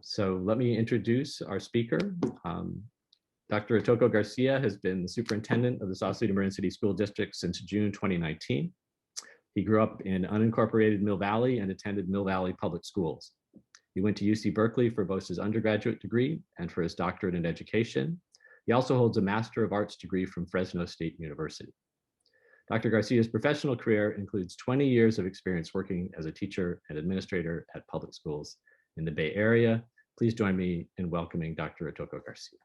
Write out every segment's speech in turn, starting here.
So let me introduce our speaker. Dr. Itoco Garcia has been the superintendent of the Sausalito Marin City School District since June 2019. He grew up in unincorporated Mill Valley and attended Mill Valley Public Schools. He went to UC Berkeley for both his undergraduate degree and for his doctorate in education. He also holds a Master of Arts degree from Fresno State University. Dr. Garcia's professional career includes 20 years of experience working as a teacher and administrator at public schools in the Bay Area. Please join me in welcoming Dr. Itoco Garcia.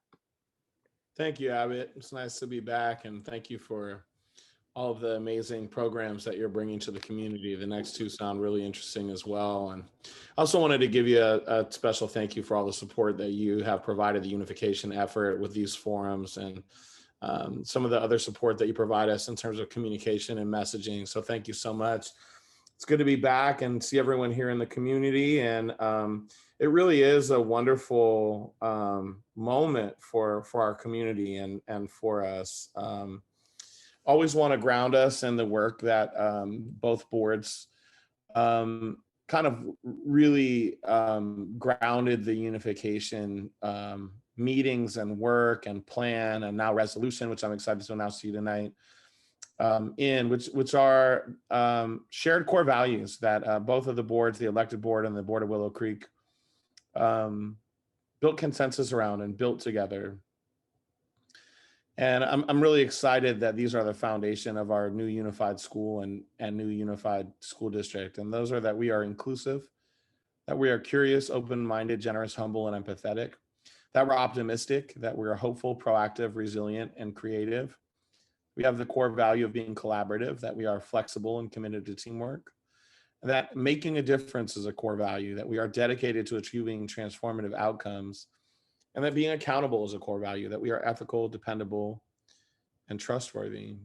Thank you, Abbott. It's nice to be back, and thank you for all of the amazing programs that you're bringing to the community. The next two sound really interesting as well. And I also wanted to give you a special thank you for all the support that you have provided the unification effort with these forums and some of the other support that you provide us in terms of communication and messaging. So thank you so much. It's good to be back and see everyone here in the community. And it really is a wonderful moment for our community and for us. Always want to ground us in the work that both boards kind of really grounded the unification meetings and work and plan and now resolution, which I'm excited to announce to you tonight, which are shared core values that both of the boards, the elected board and the board of Willow Creek, built consensus around and built together. And I'm really excited that these are the foundation of our new unified school and new unified school district. And those are that we are inclusive, that we are curious, open-minded, generous, humble, and empathetic, that we're optimistic, that we're hopeful, proactive, resilient, and creative. We have the core value of being collaborative, that we are flexible and committed to teamwork, that making a difference is a core value, that we are dedicated to achieving transformative outcomes, and that being accountable is a core value, that we are ethical, dependable, and trustworthy.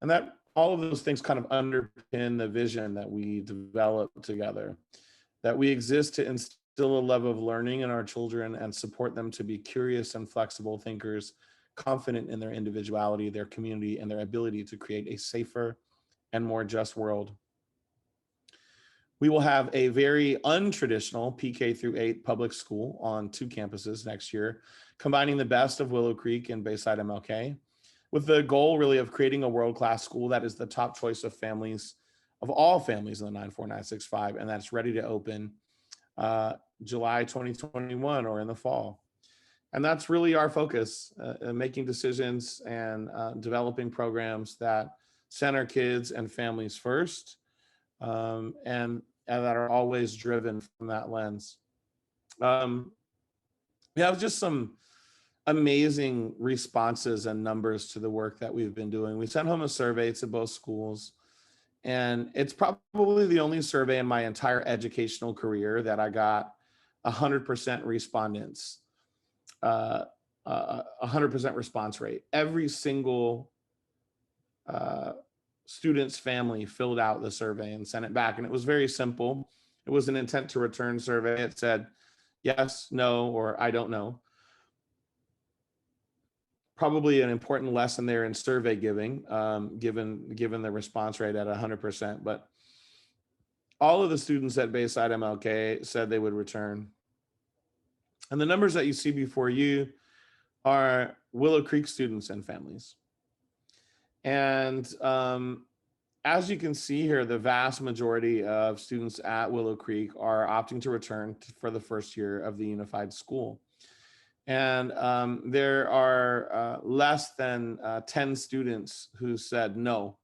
And that all of those things kind of underpin the vision that we develop together, that we exist to instill a love of learning in our children and support them to be curious and flexible thinkers, confident in their individuality, their community, and their ability to create a safer and more just world. We will have a very untraditional PK through 8 public school on 2 campuses next year, combining the best of Willow Creek and Bayside MLK, with the goal really of creating a world-class school that is the top choice of families, of all families in the 94965, and that's ready to open July 2021 or in the fall. And that's really our focus, making decisions and developing programs that center kids and families first, and that are always driven from that lens. We have just some amazing responses and numbers to the work that we've been doing. We sent home a survey to both schools, and it's probably the only survey in my entire educational career that I got 100% respondents, 100% response rate. Every single student's family filled out the survey and sent it back. And it was very simple. It was an intent to return survey. It said, yes, no, or I don't know. Probably an important lesson there in survey giving, given the response rate at 100%. But all of the students at Bayside MLK said they would return. And the numbers that you see before you are Willow Creek students and families. And as you can see here, the vast majority of students at Willow Creek are opting to return for the first year of the unified school. And there are less than 10 students who said no.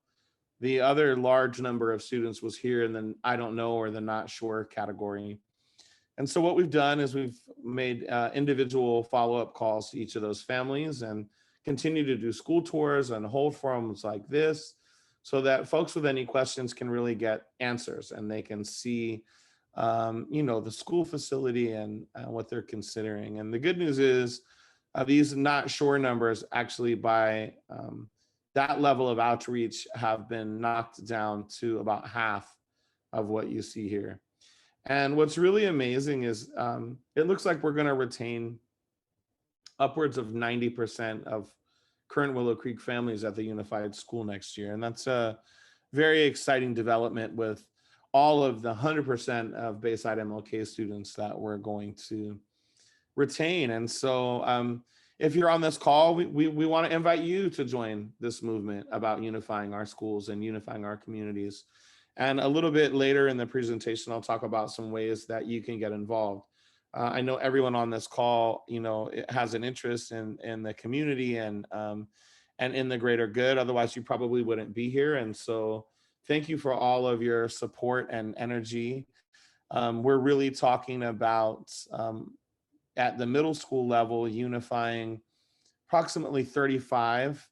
The other large number of students was here in the I don't know or the not sure category. And so what we've done is we've made individual follow-up calls to each of those families and continue to do school tours and hold forums like this so that folks with any questions can really get answers and they can see, the school facility and what they're considering. And the good news is these not sure numbers actually by that level of outreach have been knocked down to about half of what you see here. And what's really amazing is it looks like we're going to retain upwards of 90% of current Willow Creek families at the unified school next year. And that's a very exciting development with all of the 100% of Bayside MLK students that we're going to retain. And so if you're on this call, we want to invite you to join this movement about unifying our schools and unifying our communities. And a little bit later in the presentation, I'll talk about some ways that you can get involved. I know everyone on this call, it has an interest in the community and in the greater good. Otherwise, you probably wouldn't be here. And so thank you for all of your support and energy. We're really talking about, at the middle school level, unifying approximately 35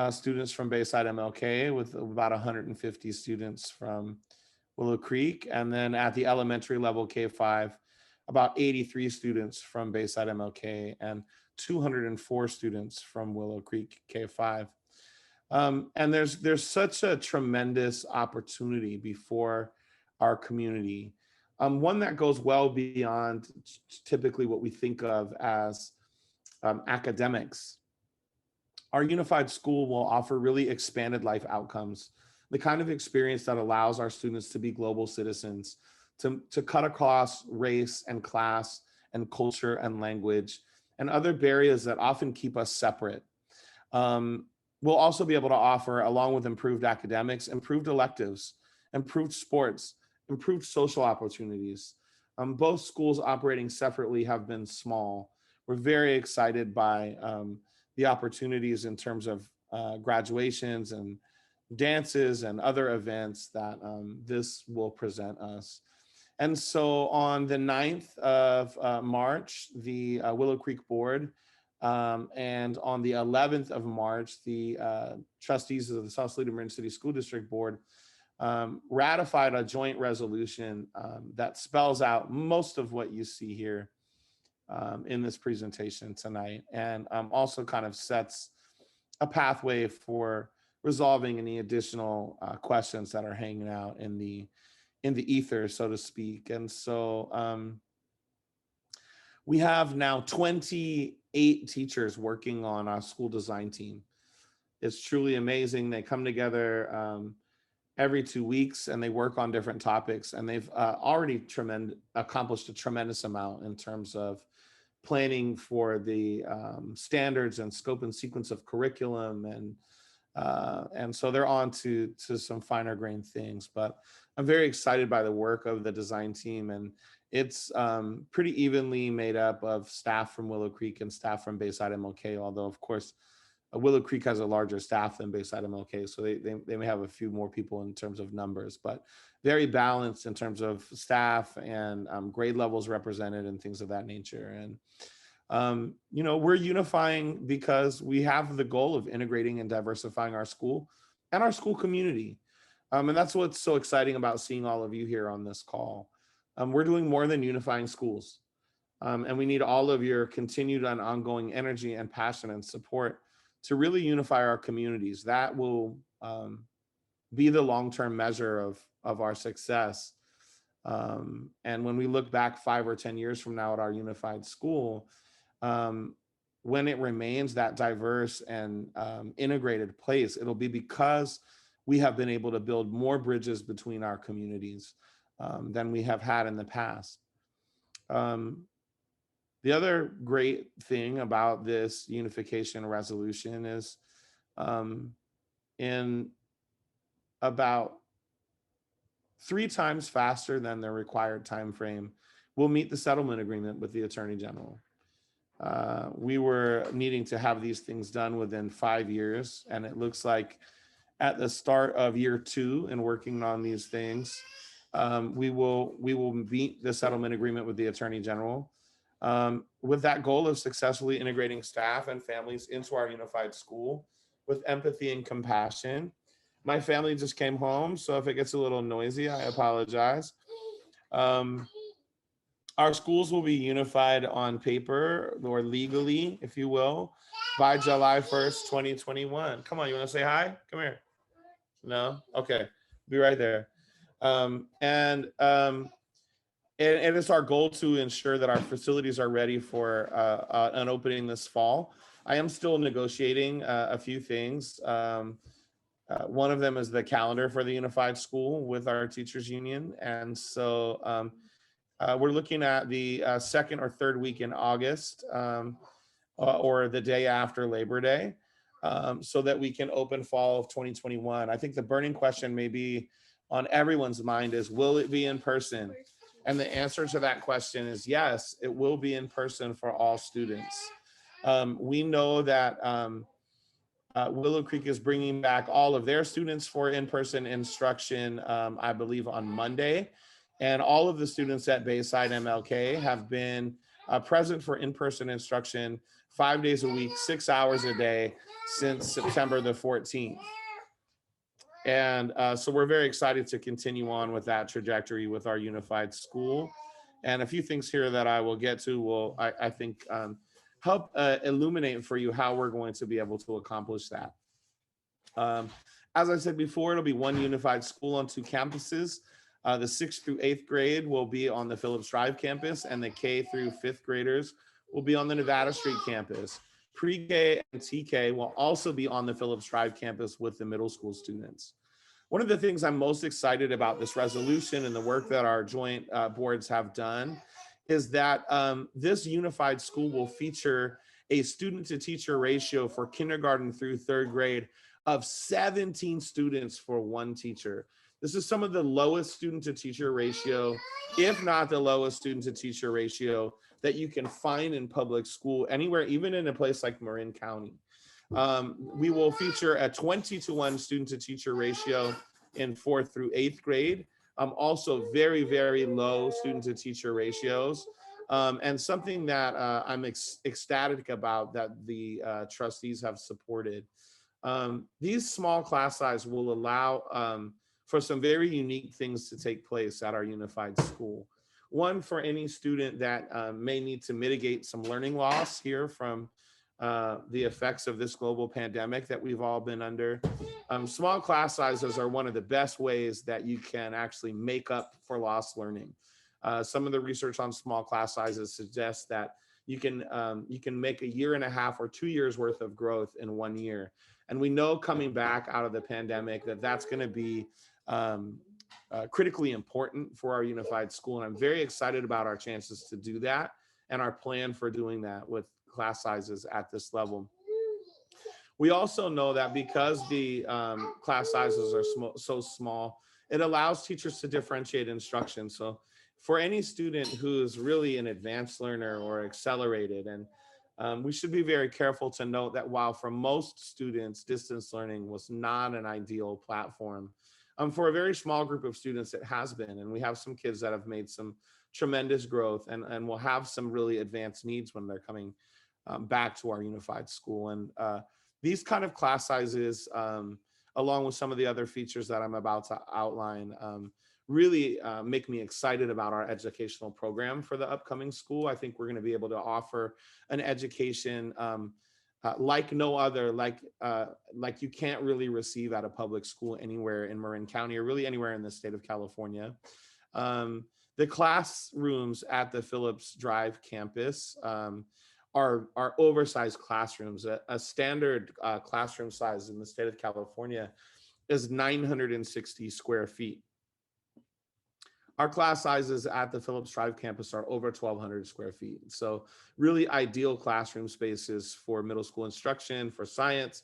students from Bayside MLK with about 150 students from Willow Creek. And then at the elementary level, K-5, about 83 students from Bayside MLK and 204 students from Willow Creek K-5. And there's such a tremendous opportunity before our community. One that goes well beyond typically what we think of as academics. Our unified school will offer really expanded life outcomes, the kind of experience that allows our students to be global citizens, to cut across race and class and culture and language and other barriers that often keep us separate. We'll also be able to offer, along with improved academics, improved electives, improved sports, improved social opportunities. Both schools operating separately have been small. We're very excited by the opportunities in terms of graduations and dances and other events that this will present us. And so on the 9th of March, the Willow Creek Board, and on the 11th of March, the trustees of the Sausalito Marin City School District Board ratified a joint resolution that spells out most of what you see here in this presentation tonight, and also kind of sets a pathway for resolving any additional questions that are hanging out in the ether, so to speak. And so we have now 28 teachers working on our school design team. It's truly amazing. They come together every 2 weeks and they work on different topics, and they've already accomplished a tremendous amount in terms of planning for the standards and scope and sequence of curriculum, and so they're on to some finer grained things. But I'm very excited by the work of the design team, and it's pretty evenly made up of staff from Willow Creek and staff from Bayside MLK, although of course Willow Creek has a larger staff than Bayside MLK, so they may have a few more people in terms of numbers, but very balanced in terms of staff and grade levels represented and things of that nature. And we're unifying because we have the goal of integrating and diversifying our school and our school community. And that's what's so exciting about seeing all of you here on this call. We're doing more than unifying schools. And we need all of your continued and ongoing energy and passion and support to really unify our communities. That will be the long-term measure of our success. And when we look back 5 or 10 years from now at our unified school, when it remains that diverse and integrated place, it'll be because we have been able to build more bridges between our communities than we have had in the past. The other great thing about this unification resolution is in about 3 times faster than the required time frame, we'll meet the settlement agreement with the Attorney General. We were needing to have these things done within 5 years, and it looks like at the start of year 2 in working on these things, we will meet the settlement agreement with the Attorney General, with that goal of successfully integrating staff and families into our unified school with empathy and compassion. My family just came home, so if it gets a little noisy, I apologize. Our schools will be unified on paper or legally, if you will, by July 1st, 2021. Come on, you want to say hi? Come here. No? Okay, be right there. And it's our goal to ensure that our facilities are ready for an opening this fall. I am still negotiating a few things One of them is the calendar for the unified school with our teachers union. And so we're looking at the second or third week in August, or the day after Labor Day, so that we can open fall of 2021. I think the burning question may be on everyone's mind is, will it be in person? And the answer to that question is yes, it will be in person for all students. We know that Willow Creek is bringing back all of their students for in-person instruction, I believe on Monday. And all of the students at Bayside MLK have been present for in-person instruction 5 days a week, 6 hours a day since September the 14th. And so we're very excited to continue on with that trajectory with our unified school. And a few things here that I will get to will, I think, help illuminate for you how we're going to be able to accomplish that. As I said before, it'll be one unified school on 2 campuses. The 6th through 8th grade will be on the Phillips Drive campus, and the K through 5th graders will be on the Nevada Street campus. Pre-K and TK will also be on the Phillips Drive campus with the middle school students. One of the things I'm most excited about this resolution and the work that our joint boards have done is that this unified school will feature a student to teacher ratio for kindergarten through 3rd grade of 17 students for 1 teacher. This is some of the lowest student to teacher ratio, if not the lowest student to teacher ratio that you can find in public school anywhere, even in a place like Marin County. We will feature a 20-to-1 student to teacher ratio in 4th through 8th grade. Also very, very low student to teacher ratios. And something that I'm ecstatic about that the trustees have supported. These small class size will allow for some very unique things to take place at our unified school. One, for any student that may need to mitigate some learning loss here from the effects of this global pandemic that we've all been under. Small class sizes are one of the best ways that you can actually make up for lost learning. Some of the research on small class sizes suggests that you can make 1.5 years or 2 years worth of growth in 1 year. And we know coming back out of the pandemic that that's going to be critically important for our unified school. And I'm very excited about our chances to do that and our plan for doing that with class sizes at this level. We also know that because the class sizes are so small, it allows teachers to differentiate instruction. So for any student who's really an advanced learner or accelerated, and we should be very careful to note that while for most students, distance learning was not an ideal platform, for a very small group of students, it has been. And we have some kids that have made some tremendous growth and will have some really advanced needs when they're coming back to our unified school. And these kind of class sizes, along with some of the other features that I'm about to outline, really make me excited about our educational program for the upcoming school. I think we're going to be able to offer an education like no other, like you can't really receive at a public school anywhere in Marin County or really anywhere in the state of California. The classrooms at the Phillips Drive campus are oversized classrooms. A standard classroom size in the state of California is 960 square feet. Our class sizes at the Phillips Drive campus are over 1,200 square feet. So really ideal classroom spaces for middle school instruction, for science,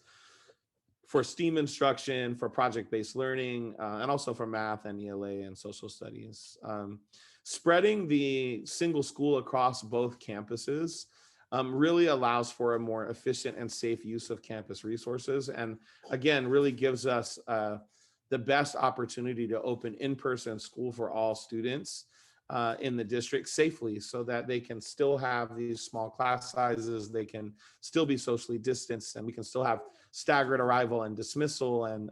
for STEAM instruction, for project-based learning, and also for math and ELA and social studies. Spreading the single school across both campuses really allows for a more efficient and safe use of campus resources. And again, really gives us the best opportunity to open in-person school for all students in the district safely, so that they can still have these small class sizes, they can still be socially distanced, and we can still have staggered arrival and dismissal and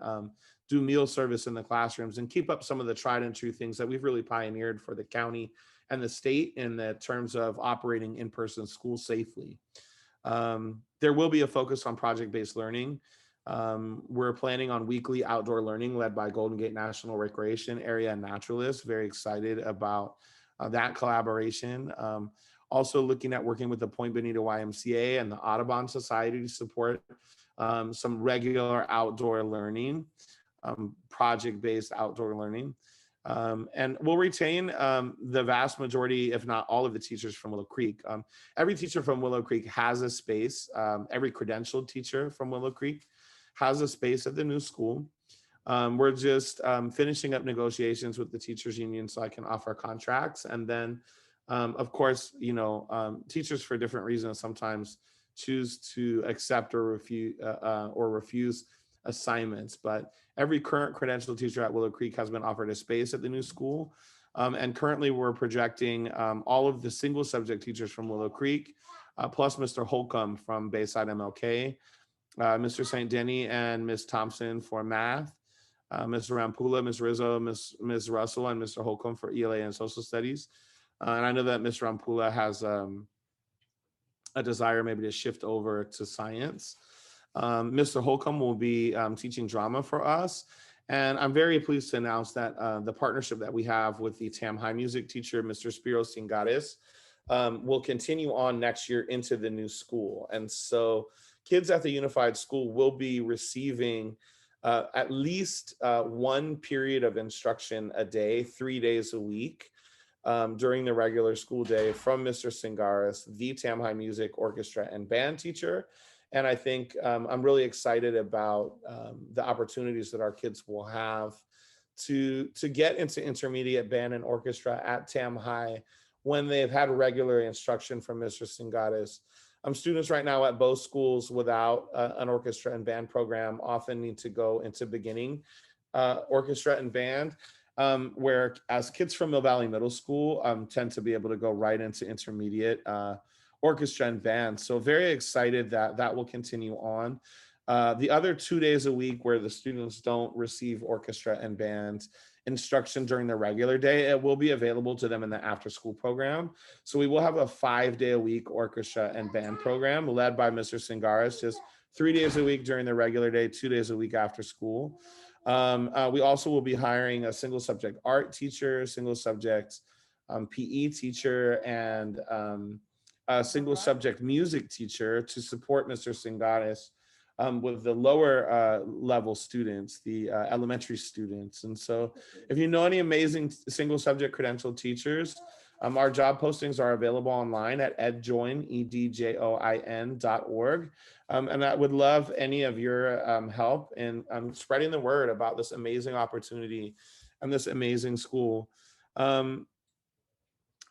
do meal service in the classrooms and keep up some of the tried and true things that we've really pioneered for the county and the state in the terms of operating in-person schools safely. There will be a focus on project-based learning. We're planning on weekly outdoor learning led by Golden Gate National Recreation Area Naturalists. Very excited about that collaboration. Also looking at working with the Point Bonita YMCA and the Audubon Society to support some regular outdoor learning, project-based outdoor learning. And we'll retain the vast majority, if not all of the teachers from Willow Creek. Every teacher from Willow Creek has a space. Every credentialed teacher from Willow Creek has a space at the new school. We're just finishing up negotiations with the teachers union so I can offer contracts. And then, of course, teachers for different reasons sometimes choose to accept or refuse assignments. But every current credentialed teacher at Willow Creek has been offered a space at the new school. And currently we're projecting all of the single subject teachers from Willow Creek, plus Mr. Holcomb from Bayside MLK, Mr. St. Denny and Ms. Thompson for math, Ms. Rampula, Ms. Rizzo, Ms. Russell, and Mr. Holcomb for ELA and social studies. And I know that Ms. Rampula has a desire maybe to shift over to science. Mr. Holcomb will be teaching drama for us. And I'm very pleased to announce that the partnership that we have with the Tam High music teacher, Mr. Spiro Singaris, will continue on next year into the new school. And so kids at the Unified School will be receiving at least one period of instruction a day, 3 days a week during the regular school day from Mr. Singaris, the Tam High music orchestra and band teacher. And I think I'm really excited about the opportunities that our kids will have to get into intermediate band and orchestra at Tam High when they've had regular instruction from Mr. Singaris. Students right now at both schools without an orchestra and band program often need to go into beginning orchestra and band, whereas kids from Mill Valley Middle School tend to be able to go right into intermediate orchestra and band. So very excited that that will continue on. The other 2 days a week where the students don't receive orchestra and band instruction during the regular day, it will be available to them in the after school program. So we will have a 5-day-a-week orchestra and band program led by Mr. Singaris, just 3 days a week during the regular day, 2 days a week after school. We also will be hiring a single subject art teacher, single subject PE teacher, and a single subject music teacher to support Mr. Singaris with the lower level students, the elementary students. And so if you know any amazing single subject credentialed teachers, our job postings are available online at edjoin.org. And I would love any of your help in spreading the word about this amazing opportunity and this amazing school.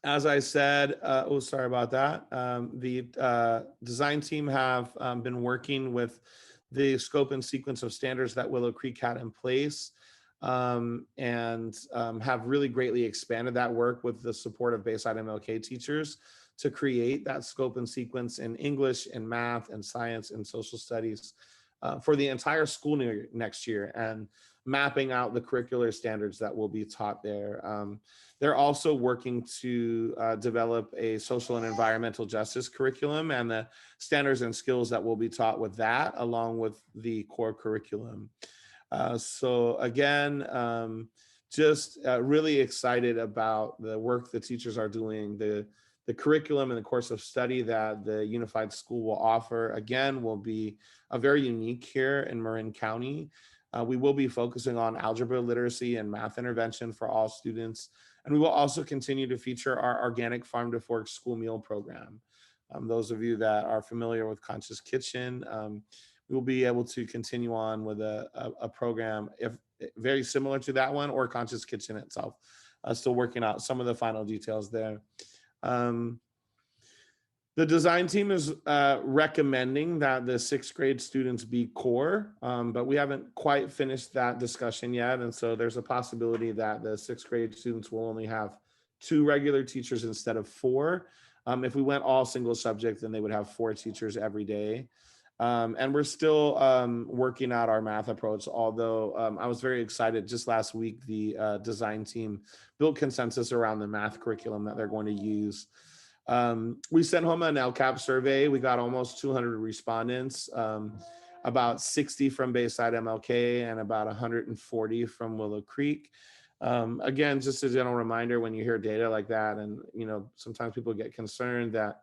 As I said, sorry about that. The design team have been working with the scope and sequence of standards that Willow Creek had in place, and have really greatly expanded that work with the support of Bayside MLK teachers to create that scope and sequence in English and math and science and social studies for the entire school next year, and mapping out the curricular standards that will be taught there. They're also working to develop a social and environmental justice curriculum and the standards and skills that will be taught with that, along with the core curriculum. So again, just really excited about the work the teachers are doing. The curriculum and the course of study that the Unified School will offer, again, will be very unique here in Marin County. We will be focusing on algebra literacy and math intervention for all students. And we will also continue to feature our organic farm to fork school meal program. Those of you that are familiar with Conscious Kitchen, we will be able to continue on with a program very similar to that one, or Conscious Kitchen itself. Still working out some of the final details there. The design team is recommending that the 6th grade students be core, but we haven't quite finished that discussion yet. And so there's a possibility that the 6th grade students will only have 2 regular teachers instead of 4. If we went all single subject, then they would have 4 teachers every day. And we're still working out our math approach, although I was very excited. Just last week, the design team built consensus around the math curriculum that they're going to use. We sent home an LCAP survey. We got almost 200 respondents, about 60 from Bayside MLK and about 140 from Willow Creek. Again, just a general reminder, when you hear data like that, and sometimes people get concerned that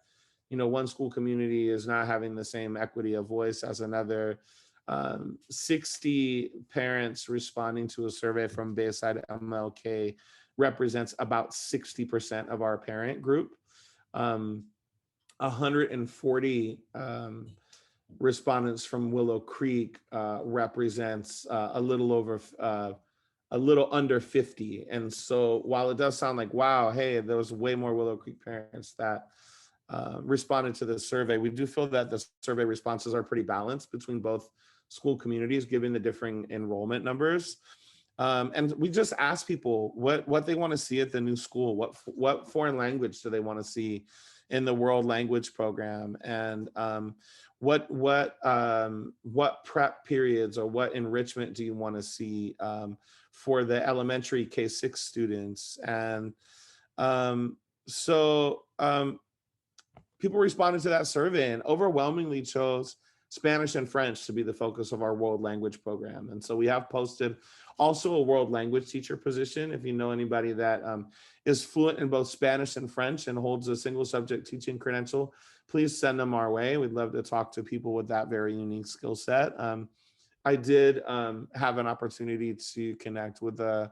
one school community is not having the same equity of voice as another. 60 parents responding to a survey from Bayside MLK represents about 60% of our parent group. 140 respondents from Willow Creek represents a little under 50. And so while it does sound like, wow, hey, there was way more Willow Creek parents that responded to the survey, we do feel that the survey responses are pretty balanced between both school communities, given the differing enrollment numbers. And we just ask people what they want to see at the new school, what foreign language do they want to see in the world language program, and what prep periods or what enrichment do you want to see for the elementary K-6 students. And people responded to that survey and overwhelmingly chose Spanish and French to be the focus of our world language program. And so we have posted also a world language teacher position. If you know anybody that is fluent in both Spanish and French and holds a single subject teaching credential, please send them our way. We'd love to talk to people with that very unique skill set. I did have an opportunity to connect with a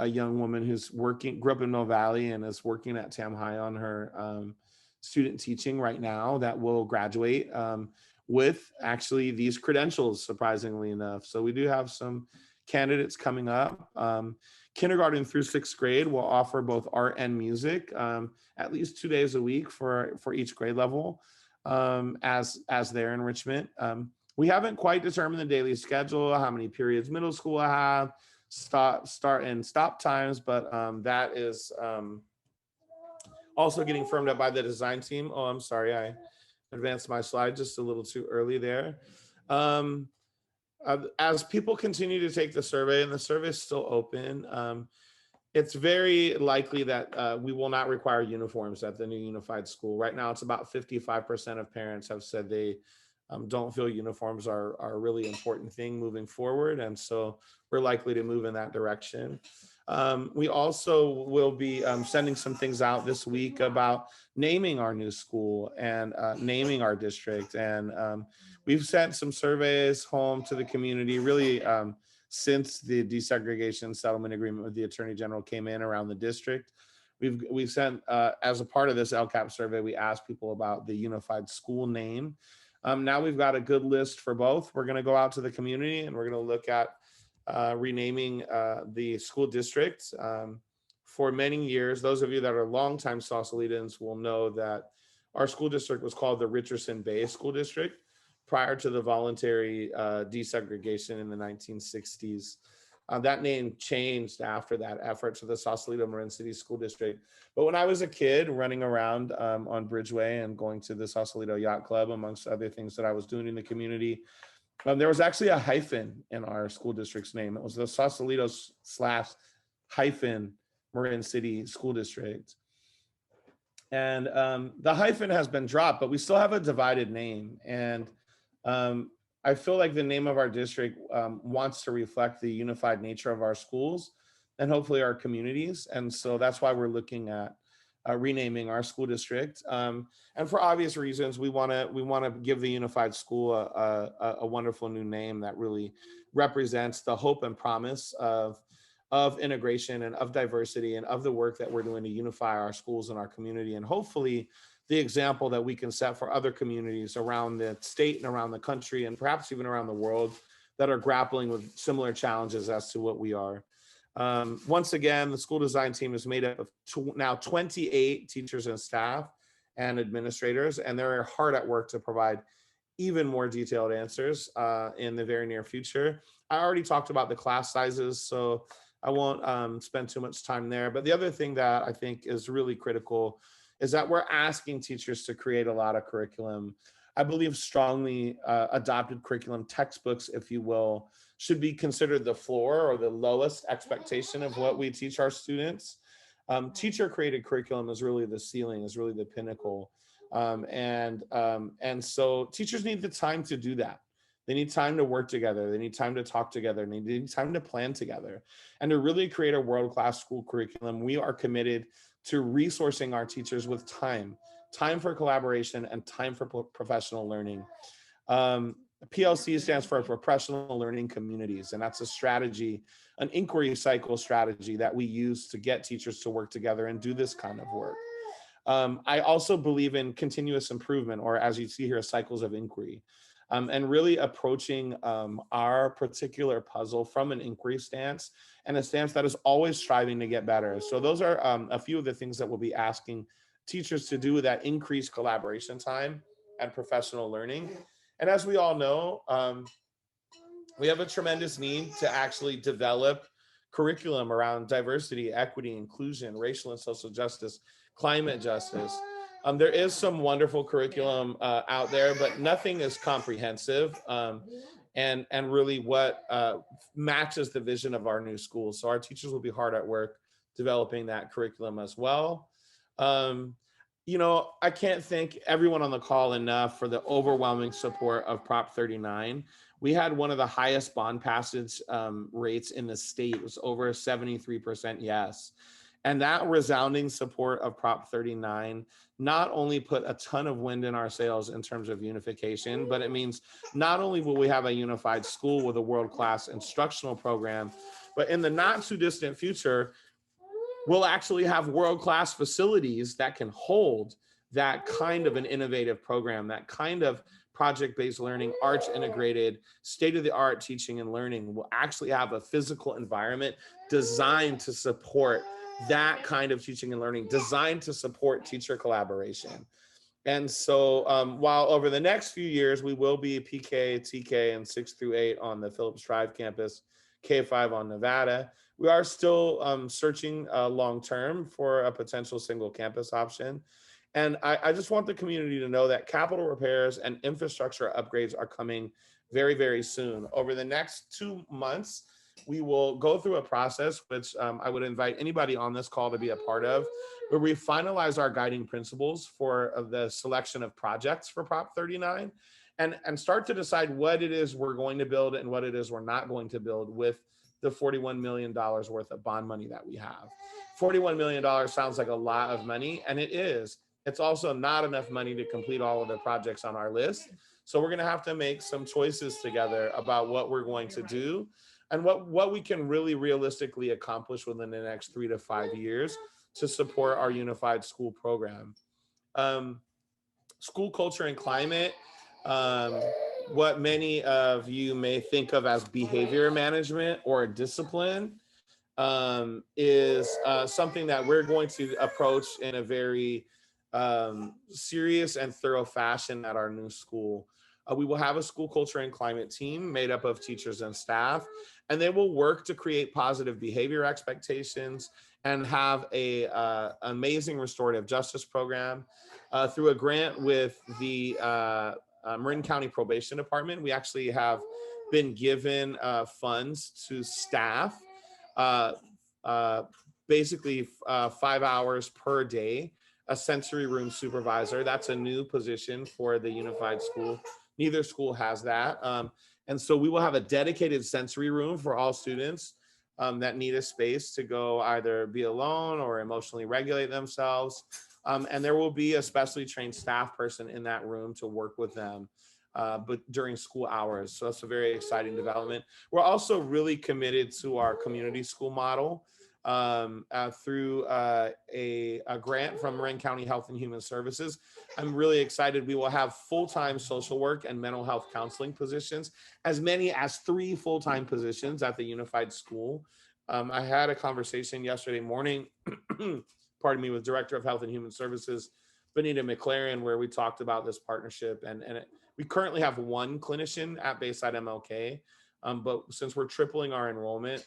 young woman who's grew up in Mill Valley and is working at Tam High on her student teaching right now, that will graduate with actually these credentials, surprisingly enough. So we do have some candidates coming up. Kindergarten through 6th grade will offer both art and music at least 2 days a week for each grade level as their enrichment. We haven't quite determined the daily schedule, how many periods middle school will have, start and stop times, but that is also getting firmed up by the design team. Oh, I'm sorry, I advanced my slide just a little too early there. As people continue to take the survey, and the survey is still open, it's very likely that we will not require uniforms at the new unified school. Right now, it's about 55% of parents have said they don't feel uniforms are a really important thing moving forward. And so we're likely to move in that direction. We also will be sending some things out this week about naming our new school and naming our district. And we've sent some surveys home to the community, really since the desegregation settlement agreement with the Attorney General came in around the district. We've sent, as a part of this LCAP survey, we asked people about the unified school name. Now we've got a good list for both. We're going to go out to the community and we're going to look at renaming the school district. For many years, those of you that are longtime Sausalitans will know that our school district was called the Richardson Bay School District prior to the voluntary desegregation in the 1960s. That name changed after that effort to the Sausalito Marin City School District. But when I was a kid running around on Bridgeway and going to the Sausalito Yacht Club, amongst other things that I was doing in the community, there was actually a hyphen in our school district's name. It was the Sausalito / Marin City School District. And the hyphen has been dropped, but we still have a divided name. And I feel like the name of our district wants to reflect the unified nature of our schools and hopefully our communities. And so that's why we're looking at renaming our school district. And for obvious reasons, we want to give the unified school a wonderful new name that really represents the hope and promise of integration and of diversity and of the work that we're doing to unify our schools and our community, and hopefully the example that we can set for other communities around the state and around the country and perhaps even around the world that are grappling with similar challenges as to what we are. Once again, the school design team is made up of now 28 teachers and staff and administrators, and they're hard at work to provide even more detailed answers in the very near future. I already talked about the class sizes, so I won't spend too much time there. But the other thing that I think is really critical is that we're asking teachers to create a lot of curriculum. I believe strongly adopted curriculum, textbooks, if you will, should be considered the floor or the lowest expectation of what we teach our students. Teacher created curriculum is really the ceiling, is really the pinnacle. And so teachers need the time to do that. They need time to work together. They need time to talk together. And they need time to plan together. And to really create a world-class school curriculum, we are committed to resourcing our teachers with time for collaboration and time for professional learning. PLC stands for Professional Learning Communities, and that's a strategy, an inquiry cycle strategy that we use to get teachers to work together and do this kind of work. I also believe in continuous improvement, or as you see here, cycles of inquiry, and really approaching our particular puzzle from an inquiry stance and a stance that is always striving to get better. So those are a few of the things that we'll be asking teachers to do with that increased collaboration time and professional learning. And as we all know, we have a tremendous need to actually develop curriculum around diversity, equity, inclusion, racial and social justice, climate justice. There is some wonderful curriculum out there, but nothing is comprehensive and really what matches the vision of our new school. So our teachers will be hard at work developing that curriculum as well. You know, I can't thank everyone on the call enough for the overwhelming support of Prop 39. We had one of the highest bond passage rates in the state. It was over 73% yes. And that resounding support of Prop 39 not only put a ton of wind in our sails in terms of unification, but it means not only will we have a unified school with a world-class instructional program, but in the not too distant future, we'll actually have world-class facilities that can hold that kind of an innovative program, that kind of project-based learning, arts integrated, state-of-the-art teaching and learning. Will actually have a physical environment designed to support that kind of teaching and learning, designed to support teacher collaboration. And so while over the next few years, we will be PK, TK, and 6 through 8 on the Phillips Drive campus, K5 on Nevada, we are still searching long-term for a potential single campus option. And I just want the community to know that capital repairs and infrastructure upgrades are coming very, very soon. Over the next 2 months, we will go through a process, which I would invite anybody on this call to be a part of, where we finalize our guiding principles for the selection of projects for Prop 39 and start to decide what it is we're going to build and what it is we're not going to build with the $41 million worth of bond money that we have. $41 million sounds like a lot of money, and it is. It's also not enough money to complete all of the projects on our list. So we're gonna have to make some choices together about what we're going to do and what we can really realistically accomplish within the next 3 to 5 years to support our unified school program. School culture and climate, what many of you may think of as behavior management or discipline, is something that we're going to approach in a very serious and thorough fashion at our new school. We will have a school culture and climate team made up of teachers and staff, and they will work to create positive behavior expectations and have a amazing restorative justice program. Through a grant with the Marin County Probation Department, we actually have been given funds to staff basically 5 hours per day, a sensory room supervisor. That's a new position for the unified school. Neither school has that. And so we will have a dedicated sensory room for all students that need a space to go either be alone or emotionally regulate themselves. And there will be a specially trained staff person in that room to work with them, but during school hours. So that's a very exciting development. We're also really committed to our community school model through a grant from Marin County Health and Human Services. I'm really excited. We will have full-time social work and mental health counseling positions, as many as 3 full-time positions at the unified school. I had a conversation yesterday morning, pardon me, with Director of Health and Human Services, Benita McLaren, where we talked about this partnership. And we currently have 1 clinician at Bayside MLK, but since we're tripling our enrollment,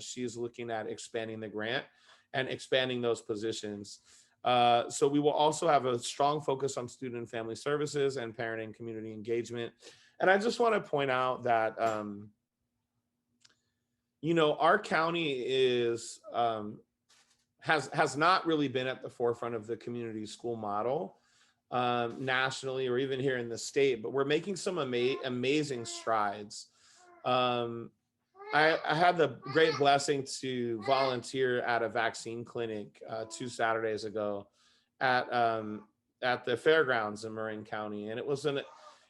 she's looking at expanding the grant and expanding those positions. So we will also have a strong focus on student and family services and parent and community engagement. And I just want to point out that, you know, our county is, has not really been at the forefront of the community school model nationally or even here in the state, but we're making some amazing strides. I had the great blessing to volunteer at a vaccine clinic 2 Saturdays ago at the fairgrounds in Marin County, and it was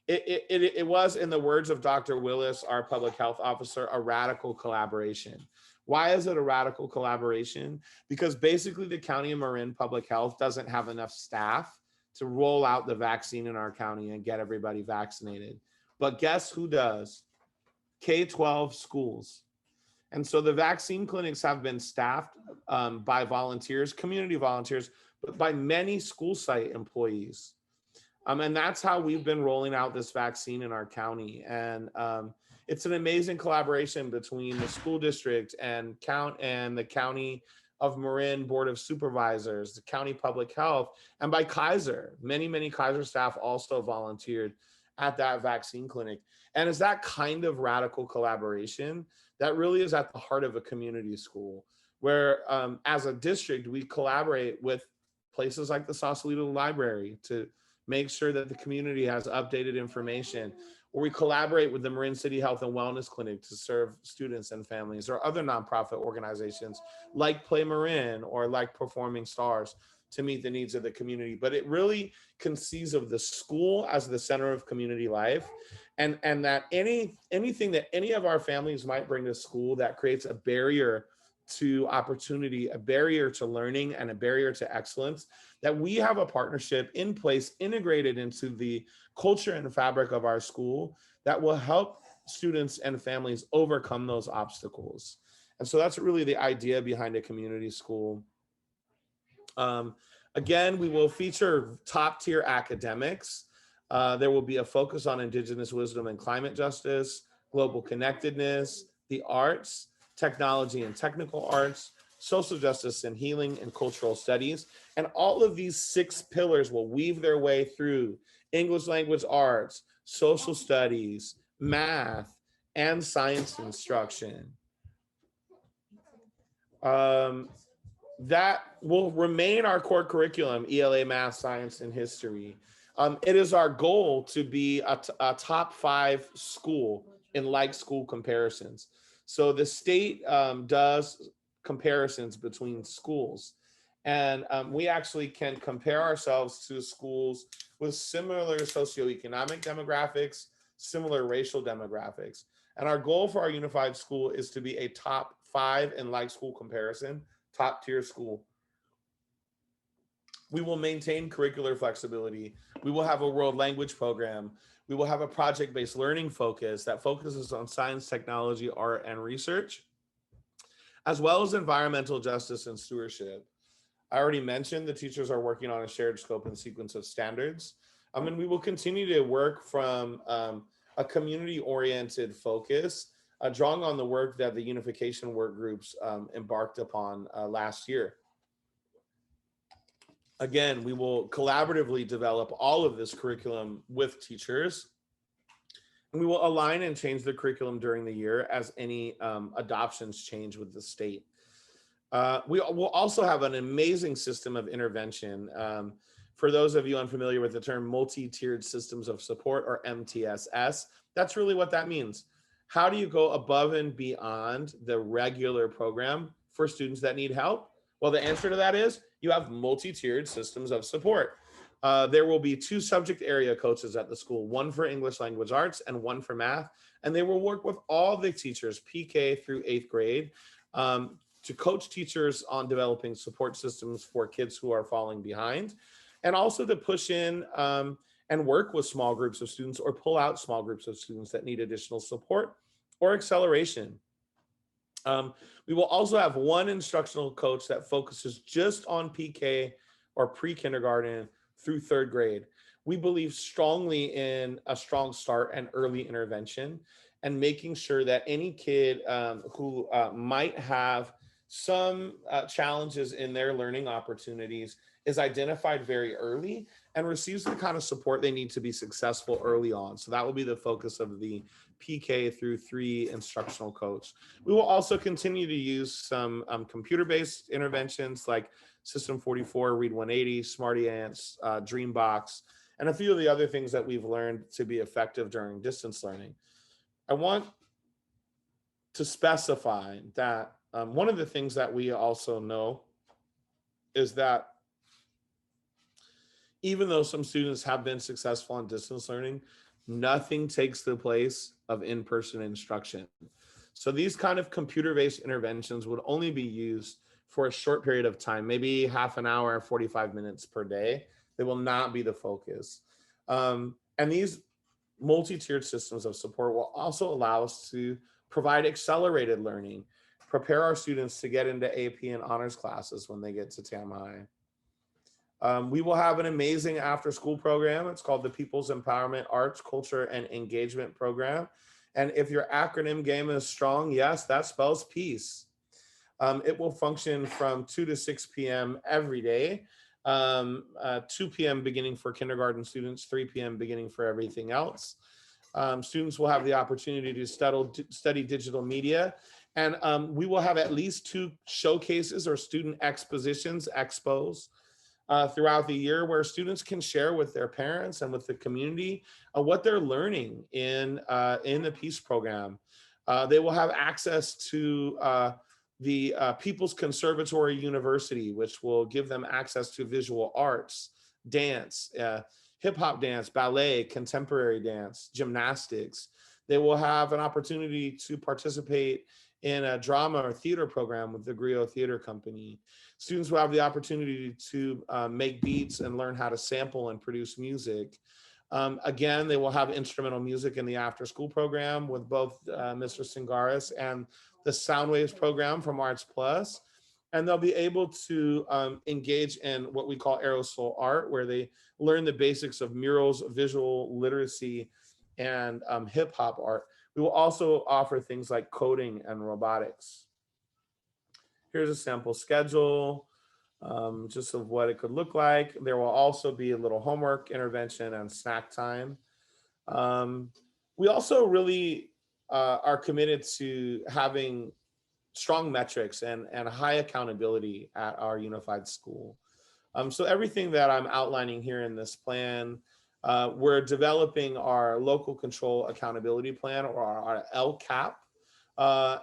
It was, in the words of Dr. Willis, our public health officer, a radical collaboration. Why is it a radical collaboration? Because basically the County of Marin Public Health doesn't have enough staff to roll out the vaccine in our county and get everybody vaccinated. But guess who does? K-12 schools. And so the vaccine clinics have been staffed by volunteers, community volunteers, but by many school site employees. And that's how we've been rolling out this vaccine in our county. And it's an amazing collaboration between the school district and the County of Marin Board of Supervisors, the County Public Health, and by Kaiser. Many Kaiser staff also volunteered at that vaccine clinic. And it's that kind of radical collaboration that really is at the heart of a community school, where as a district, we collaborate with places like the Sausalito Library to make sure that the community has updated information, or we collaborate with the Marin City Health and Wellness Clinic to serve students and families, or other nonprofit organizations like Play Marin or like Performing Stars to meet the needs of the community. But it really conceives of the school as the center of community life, and that anything that any of our families might bring to school that creates a barrier to opportunity, a barrier to learning, and a barrier to excellence, that we have a partnership in place, integrated into the culture and fabric of our school, that will help students and families overcome those obstacles. And so that's really the idea behind a community school. Again, we will feature top tier academics. There will be a focus on Indigenous wisdom and climate justice, global connectedness, the arts, technology and technical arts, social justice and healing, and cultural studies. And all of these 6 pillars will weave their way through English language arts, social studies, math, and science instruction. That will remain our core curriculum, ELA, math, science, and history. It is our goal to be a top 5 school in like school comparisons. So the state does comparisons between schools, and we actually can compare ourselves to schools with similar socioeconomic demographics, similar racial demographics. And our goal for our unified school is to be a top 5 in like school comparison, top tier school. We will maintain curricular flexibility. We will have a world language program. We will have a project-based learning focus that focuses on science, technology, art, and research, as well as environmental justice and stewardship. I already mentioned the teachers are working on a shared scope and sequence of standards. And we will continue to work from a community-oriented focus, drawing on the work that the Unification work groups embarked upon last year. Again, we will collaboratively develop all of this curriculum with teachers, and we will align and change the curriculum during the year as any adoptions change with the state. We will also have an amazing system of intervention. For those of you unfamiliar with the term multi-tiered systems of support, or MTSS, that's really what that means. How do you go above and beyond the regular program for students that need help? Well, the answer to that is you have multi-tiered systems of support. There will be 2 subject area coaches at the school, 1 for English language arts and 1 for math. And they will work with all the teachers, PK through 8th grade, to coach teachers on developing support systems for kids who are falling behind, and also to push in and work with small groups of students, or pull out small groups of students that need additional support or acceleration. We will also have 1 instructional coach that focuses just on PK, or pre-kindergarten through 3rd grade. We believe strongly in a strong start and early intervention, and making sure that any kid who might have some challenges in their learning opportunities is identified very early and receives the kind of support they need to be successful early on. So that will be the focus of the PK through 3 instructional coach. We will also continue to use some computer-based interventions like System 44, Read 180, Smarty Ants, Dreambox, and a few of the other things that we've learned to be effective during distance learning. I want to specify that one of the things that we also know is that even though some students have been successful in distance learning, Nothing takes the place of in-person instruction. So these kind of computer-based interventions would only be used for a short period of time, maybe half an hour, 45 minutes per day. They will not be the focus. And these multi-tiered systems of support will also allow us to provide accelerated learning, prepare our students to get into AP and honors classes when they get to TAM High. We will have an amazing after-school program. It's called the People's Empowerment Arts, Culture, and Engagement Program. And if your acronym game is strong, yes, that spells peace. It will function from 2 to 6 p.m. every day, 2 p.m. beginning for kindergarten students, 3 p.m. beginning for everything else. Students will have the opportunity to study digital media. And we will have at least 2 showcases or student expositions, expos, throughout the year where students can share with their parents and with the community what they're learning in the Peace program. They will have access to the People's Conservatory University, which will give them access to visual arts, dance, hip hop dance, ballet, contemporary dance, gymnastics. They will have an opportunity to participate in a drama or theater program with the Griot Theater Company. Students will have the opportunity to make beats and learn how to sample and produce music. Again, they will have instrumental music in the after school program with both Mr. Singaris and the Soundwaves program from Arts Plus. And they'll be able to engage in what we call aerosol art, where they learn the basics of murals, visual literacy, and hip hop art. We will also offer things like coding and robotics. Here's a sample schedule, just of what it could look like. There will also be a little homework intervention and snack time. We also really are committed to having strong metrics and high accountability at our unified school. So everything that I'm outlining here in this plan, we're developing our local control accountability plan, or our LCAP,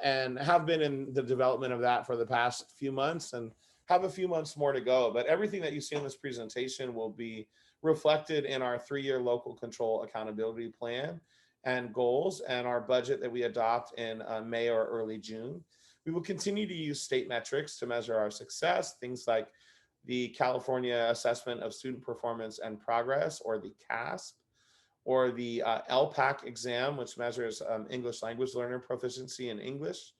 and have been in the development of that for the past few months and have a few months more to go. But everything that you see in this presentation will be reflected in our 3-year local control accountability plan and goals and our budget that we adopt in May or early June. We will continue to use state metrics to measure our success, things like the California Assessment of Student Performance and Progress, or the CASP, or the LPAC exam, which measures English language learner proficiency in English.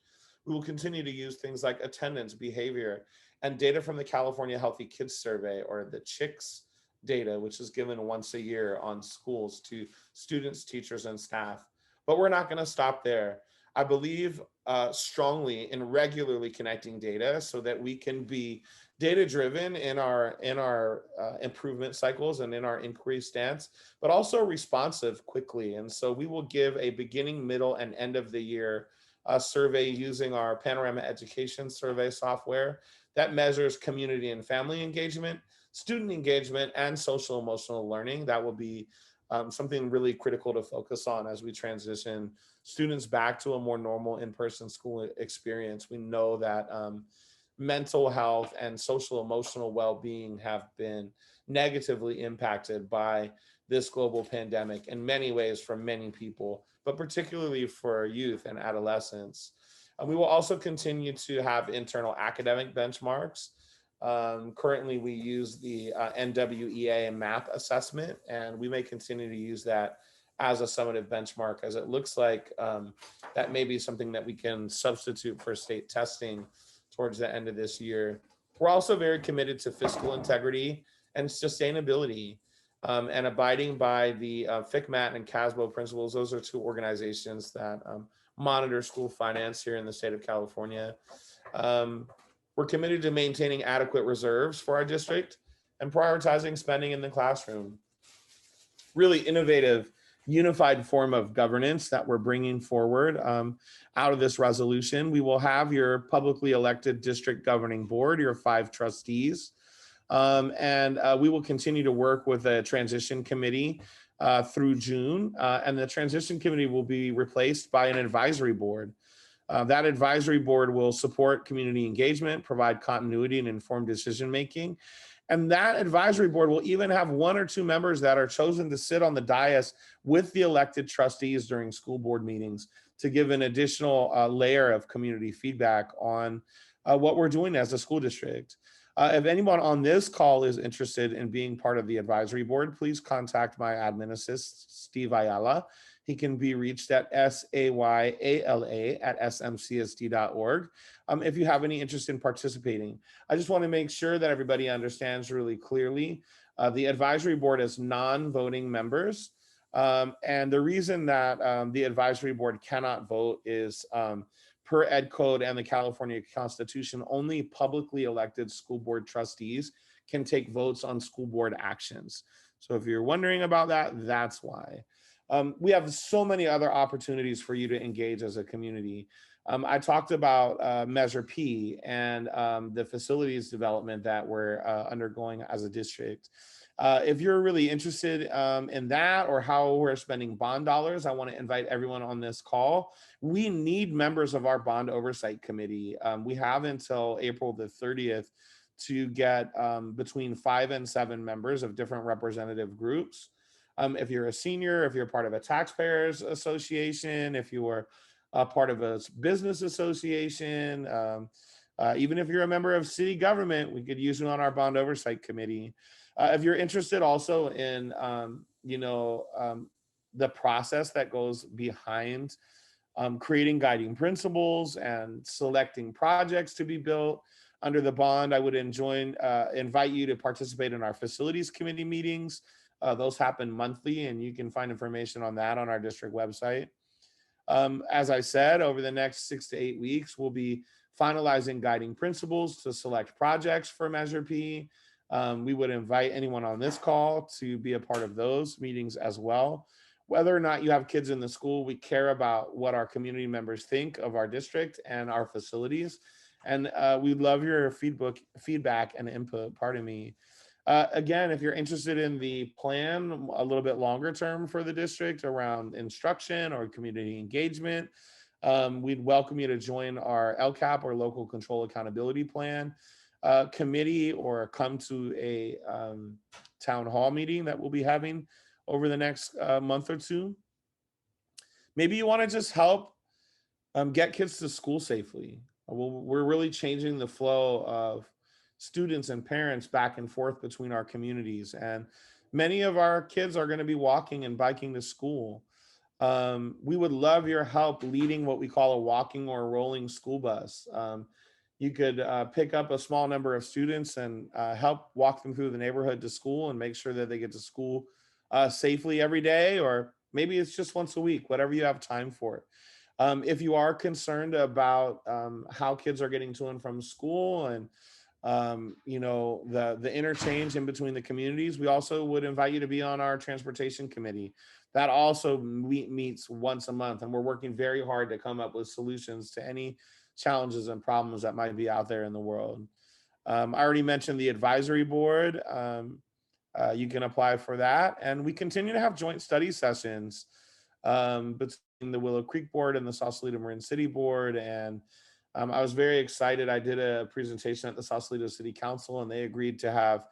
We will continue to use things like attendance, behavior, and data from the California Healthy Kids Survey, or the CHICS data, which is given once a year on schools to students, teachers, and staff. But we're not going to stop there. I believe strongly in regularly connecting data so that we can be data-driven in our improvement cycles and in our inquiry stance, but also responsive quickly. And so we will give a beginning, middle, and end of the year survey using our Panorama Education survey software that measures community and family engagement, student engagement, and social emotional learning. That will be something really critical to focus on as we transition students back to a more normal in-person school experience. We know that mental health and social emotional well-being have been negatively impacted by this global pandemic in many ways for many people, but particularly for youth and adolescents. We will also continue to have internal academic benchmarks. Currently, we use the NWEA MAP assessment, and we may continue to use that as a summative benchmark, as it looks like that may be something that we can substitute for state testing towards the end of this year. We're also very committed to fiscal integrity and sustainability, and abiding by the FCMAT and CASBO principles. Those are 2 organizations that monitor school finance here in the state of California. We're committed to maintaining adequate reserves for our district and prioritizing spending in the classroom. Really innovative, unified form of governance that we're bringing forward out of this resolution. We will have your publicly elected district governing board, your 5 trustees, and we will continue to work with a transition committee through June, and the transition committee will be replaced by an advisory board. That advisory board will support community engagement, provide continuity and informed decision-making, And that advisory board will even have 1 or 2 members that are chosen to sit on the dais with the elected trustees during school board meetings to give an additional layer of community feedback on what we're doing as a school district. If anyone on this call is interested in being part of the advisory board, please contact my admin assist, Steve Ayala. He can be reached at sayala@smcsd.org if you have any interest in participating. I just want to make sure that everybody understands really clearly. The advisory board is non-voting members. And the reason that the advisory board cannot vote is per Ed Code and the California Constitution, only publicly elected school board trustees can take votes on school board actions. So if you're wondering about that, that's why. We have so many other opportunities for you to engage as a community. I talked about Measure P and the facilities development that we're undergoing as a district. If you're really interested in that or how we're spending bond dollars, I want to invite everyone on this call. We need members of our bond oversight committee. We have until April the 30th to get between 5 and 7 members of different representative groups. If you're a senior, if you're part of a taxpayers association, if you are part of a business association, even if you're a member of city government, we could use you on our bond oversight committee. If you're interested also in, the process that goes behind creating guiding principles and selecting projects to be built under the bond, I would invite you to participate in our facilities committee meetings. Those happen monthly, and you can find information on that on our district website. As I said, over the next 6 to 8 weeks, we'll be finalizing guiding principles to select projects for Measure P. We would invite anyone on this call to be a part of those meetings as well. Whether or not you have kids in the school, we care about what our community members think of our district and our facilities. And we love your feedback and input, pardon me. Again, if you're interested in the plan a little bit longer term for the district around instruction or community engagement, we'd welcome you to join our LCAP or Local Control Accountability Plan committee, or come to a town hall meeting that we'll be having over the next month or two. Maybe you want to just help get kids to school safely. We're really changing the flow of students and parents back and forth between our communities, and many of our kids are going to be walking and biking to school. We would love your help leading what we call a walking or rolling school bus. You could pick up a small number of students and help walk them through the neighborhood to school and make sure that they get to school safely every day, or maybe it's just once a week, whatever you have time for. If you are concerned about how kids are getting to and from school and the interchange in between the communities, we also would invite you to be on our transportation committee. That also meets once a month, and we're working very hard to come up with solutions to any challenges and problems that might be out there in the world. I already mentioned the advisory board. You can apply for that, and we continue to have joint study sessions between the Willow Creek board and the Sausalito Marin City board. And I was very excited. I did a presentation at the Sausalito City Council, and they agreed to have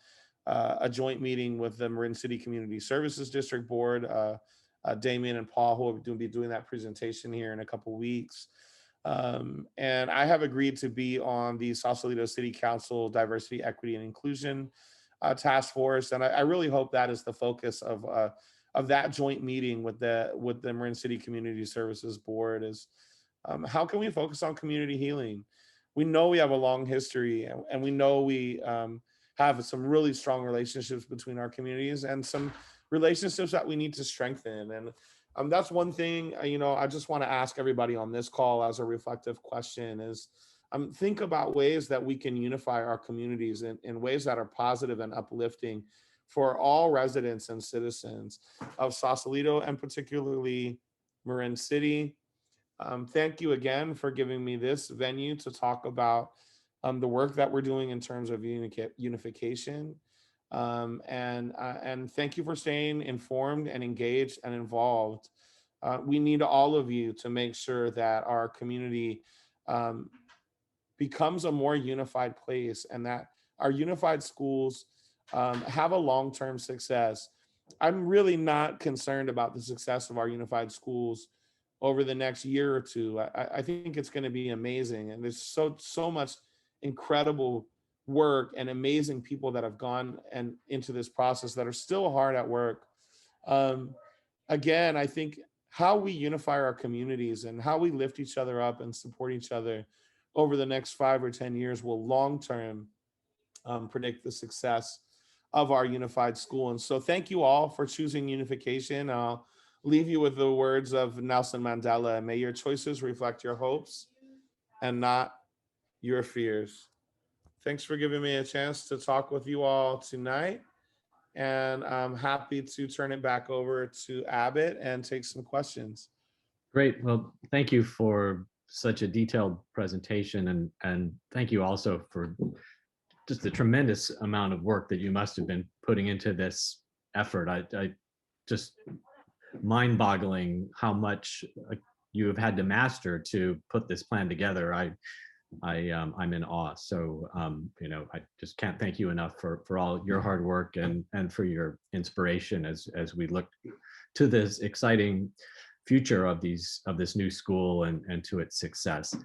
a joint meeting with the Marin City Community Services District Board, Damien and Paul, who will be doing that presentation here in a couple weeks. And I have agreed to be on the Sausalito City Council Diversity, Equity, and Inclusion Task Force. And I really hope that is the focus of that joint meeting with the Marin City Community Services Board, is how can we focus on community healing? We know we have a long history, and we know we have some really strong relationships between our communities, and some relationships that we need to strengthen. And that's one thing, I just want to ask everybody on this call as a reflective question is, think about ways that we can unify our communities in ways that are positive and uplifting for all residents and citizens of Sausalito, and particularly Marin City. Thank you again for giving me this venue to talk about the work that we're doing in terms of unification. And thank you for staying informed and engaged and involved. We need all of you to make sure that our community becomes a more unified place, and that our unified schools have a long-term success. I'm really not concerned about the success of our unified schools over the next year or two. I think it's going to be amazing, and there's so much incredible work and amazing people that have gone and into this process that are still hard at work. Um, Again, I think how we unify our communities and how we lift each other up and support each other over the next 5 or 10 years will long term predict the success of our unified school. And so thank you all for choosing unification. I'll leave you with the words of Nelson Mandela: may your choices reflect your hopes and not your fears. Thanks for giving me a chance to talk with you all tonight. And I'm happy to turn it back over to Abbott and take some questions. Great. Well, thank you for such a detailed presentation, and thank you also for just the tremendous amount of work that you must have been putting into this effort. I just mind-boggling how much you have had to master to put this plan together. I'm in awe. So I just can't thank you enough for all your hard work and for your inspiration as we look to this exciting future of this new school and to its success.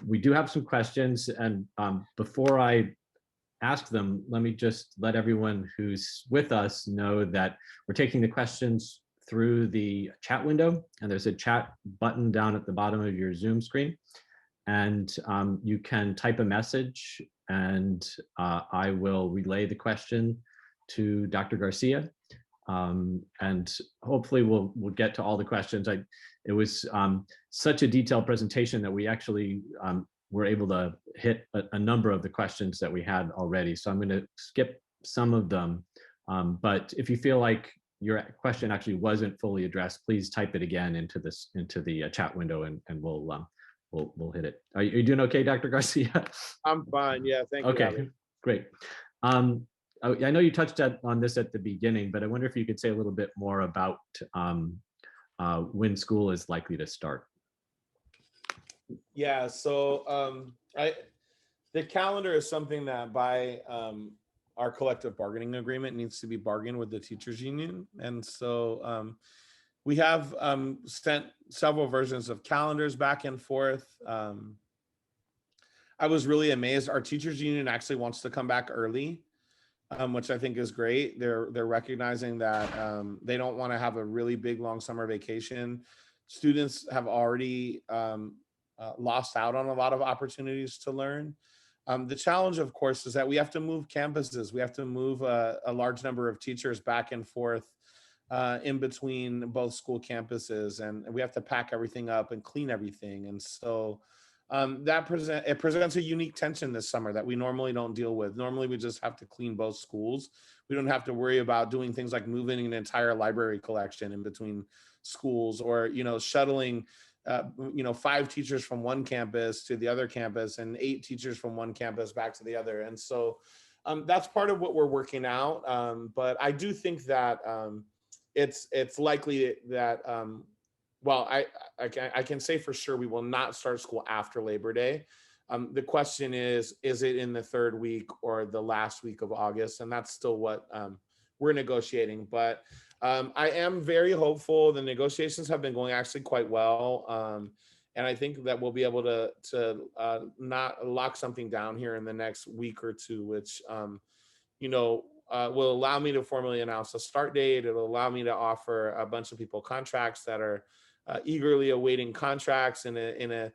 We do have some questions, and before I ask them, let me just let everyone who's with us know that we're taking the questions through the chat window, and there's a chat button down at the bottom of your Zoom screen. And you can type a message, and I will relay the question to Dr. Garcia. And hopefully we'll get to all the questions. It was such a detailed presentation that we actually were able to hit a number of the questions that we had already. So I'm going to skip some of them. But if you feel like your question actually wasn't fully addressed, please type it again into the chat window, and we'll hit it. Are you doing okay, Dr. Garcia? I'm fine. Yeah, thank you. Okay, great. I know you touched on this at the beginning, but I wonder if you could say a little bit more about when school is likely to start. Yeah, so the calendar is something that by our collective bargaining agreement needs to be bargained with the teachers union. And so we have sent several versions of calendars back and forth. I was really amazed. Our teachers union actually wants to come back early, which I think is great. They're recognizing that they don't want to have a really big long summer vacation. Students have already lost out on a lot of opportunities to learn. The challenge, of course, is that we have to move campuses. We have to move a large number of teachers back and forth in between both school campuses, and we have to pack everything up and clean everything. And so it presents a unique tension this summer that we normally don't deal with. Normally, we just have to clean both schools. We don't have to worry about doing things like moving an entire library collection in between schools, or shuttling 5 teachers from one campus to the other campus and 8 teachers from one campus back to the other. And so that's part of what we're working out. But I do think that it's likely that I can say for sure we will not start school after Labor Day. The question is it in the 3rd week or the last week of August? And that's still what we're negotiating. But I am very hopeful. The negotiations have been going actually quite well. And I think that we'll be able to not lock something down here in the next week or two, which, will allow me to formally announce a start date. It'll allow me to offer a bunch of people contracts that are eagerly awaiting contracts in a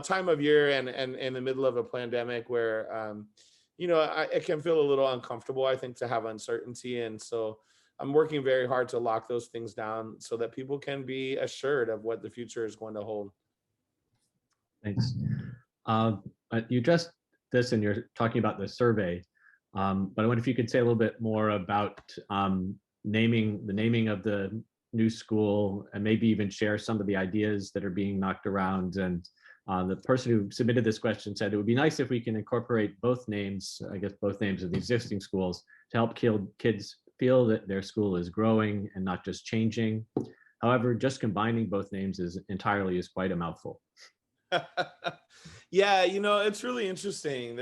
time of year and in the middle of a pandemic where, it can feel a little uncomfortable, I think, to have uncertainty. And so I'm working very hard to lock those things down so that people can be assured of what the future is going to hold. Thanks. You addressed this and you're talking about the survey, but I wonder if you could say a little bit more about the naming of the new school, and maybe even share some of the ideas that are being knocked around. And the person who submitted this question said it would be nice if we can incorporate both names of the existing schools to help kids feel that their school is growing and not just changing. However, just combining both names is quite a mouthful. Yeah, it's really interesting.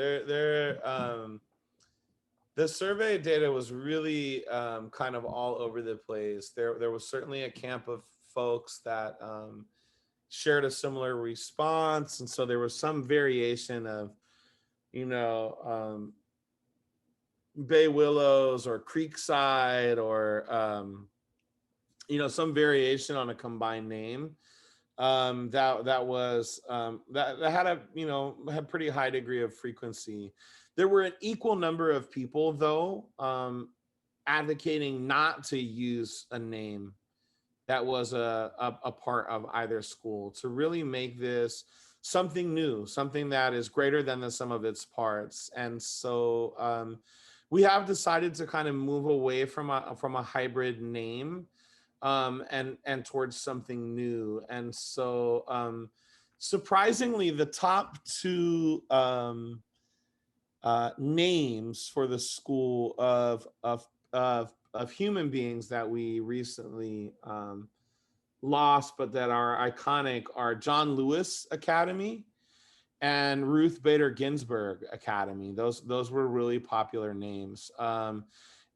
The survey data was really kind of all over the place. There was certainly a camp of folks that shared a similar response, and so there was some variation of, you know, Bay Willows or Creekside, or some variation on a combined name that had a had pretty high degree of frequency. There were an equal number of people, though, advocating not to use a name that was a part of either school, to really make this something new, something that is greater than the sum of its parts. And so we have decided to kind of move away from a hybrid name, and towards something new. And so surprisingly, the top two names for the school of human beings that we recently lost, but that are iconic, are John Lewis Academy and Ruth Bader Ginsburg Academy. Those were really popular names.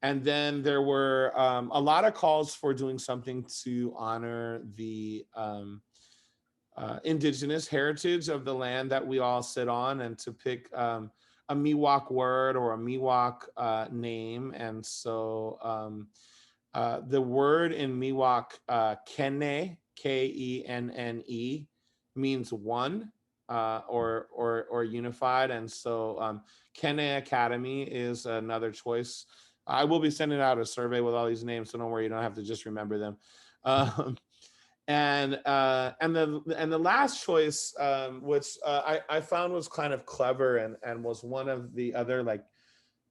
And then there were a lot of calls for doing something to honor the indigenous heritage of the land that we all sit on, and to pick a Miwok word or a Miwok name. And so the word in Miwok, Kenne, Kenne, means one, or unified. And so Kenne Academy is another choice. I will be sending out a survey with all these names, so don't worry, you don't have to just remember them. And the last choice, which I found was kind of clever, and was one of the other, like,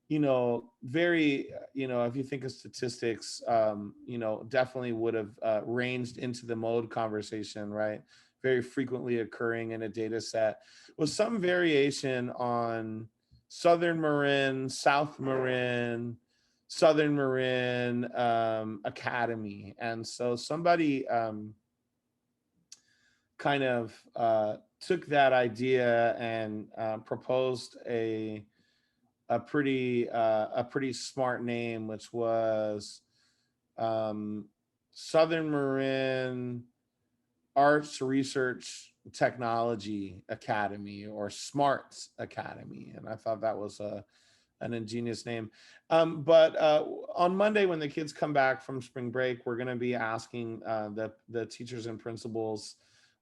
very, if you think of statistics, definitely would have ranged into the mode conversation, right? Very frequently occurring in a data set, was some variation on Southern Marin, South Marin, Southern Marin Academy. And so somebody kind of took that idea and proposed a pretty smart name, which was Southern Marin Arts Research Technology Academy, or SMARTS Academy. And I thought that was an ingenious name. But on Monday, when the kids come back from spring break, we're going to be asking the teachers and principals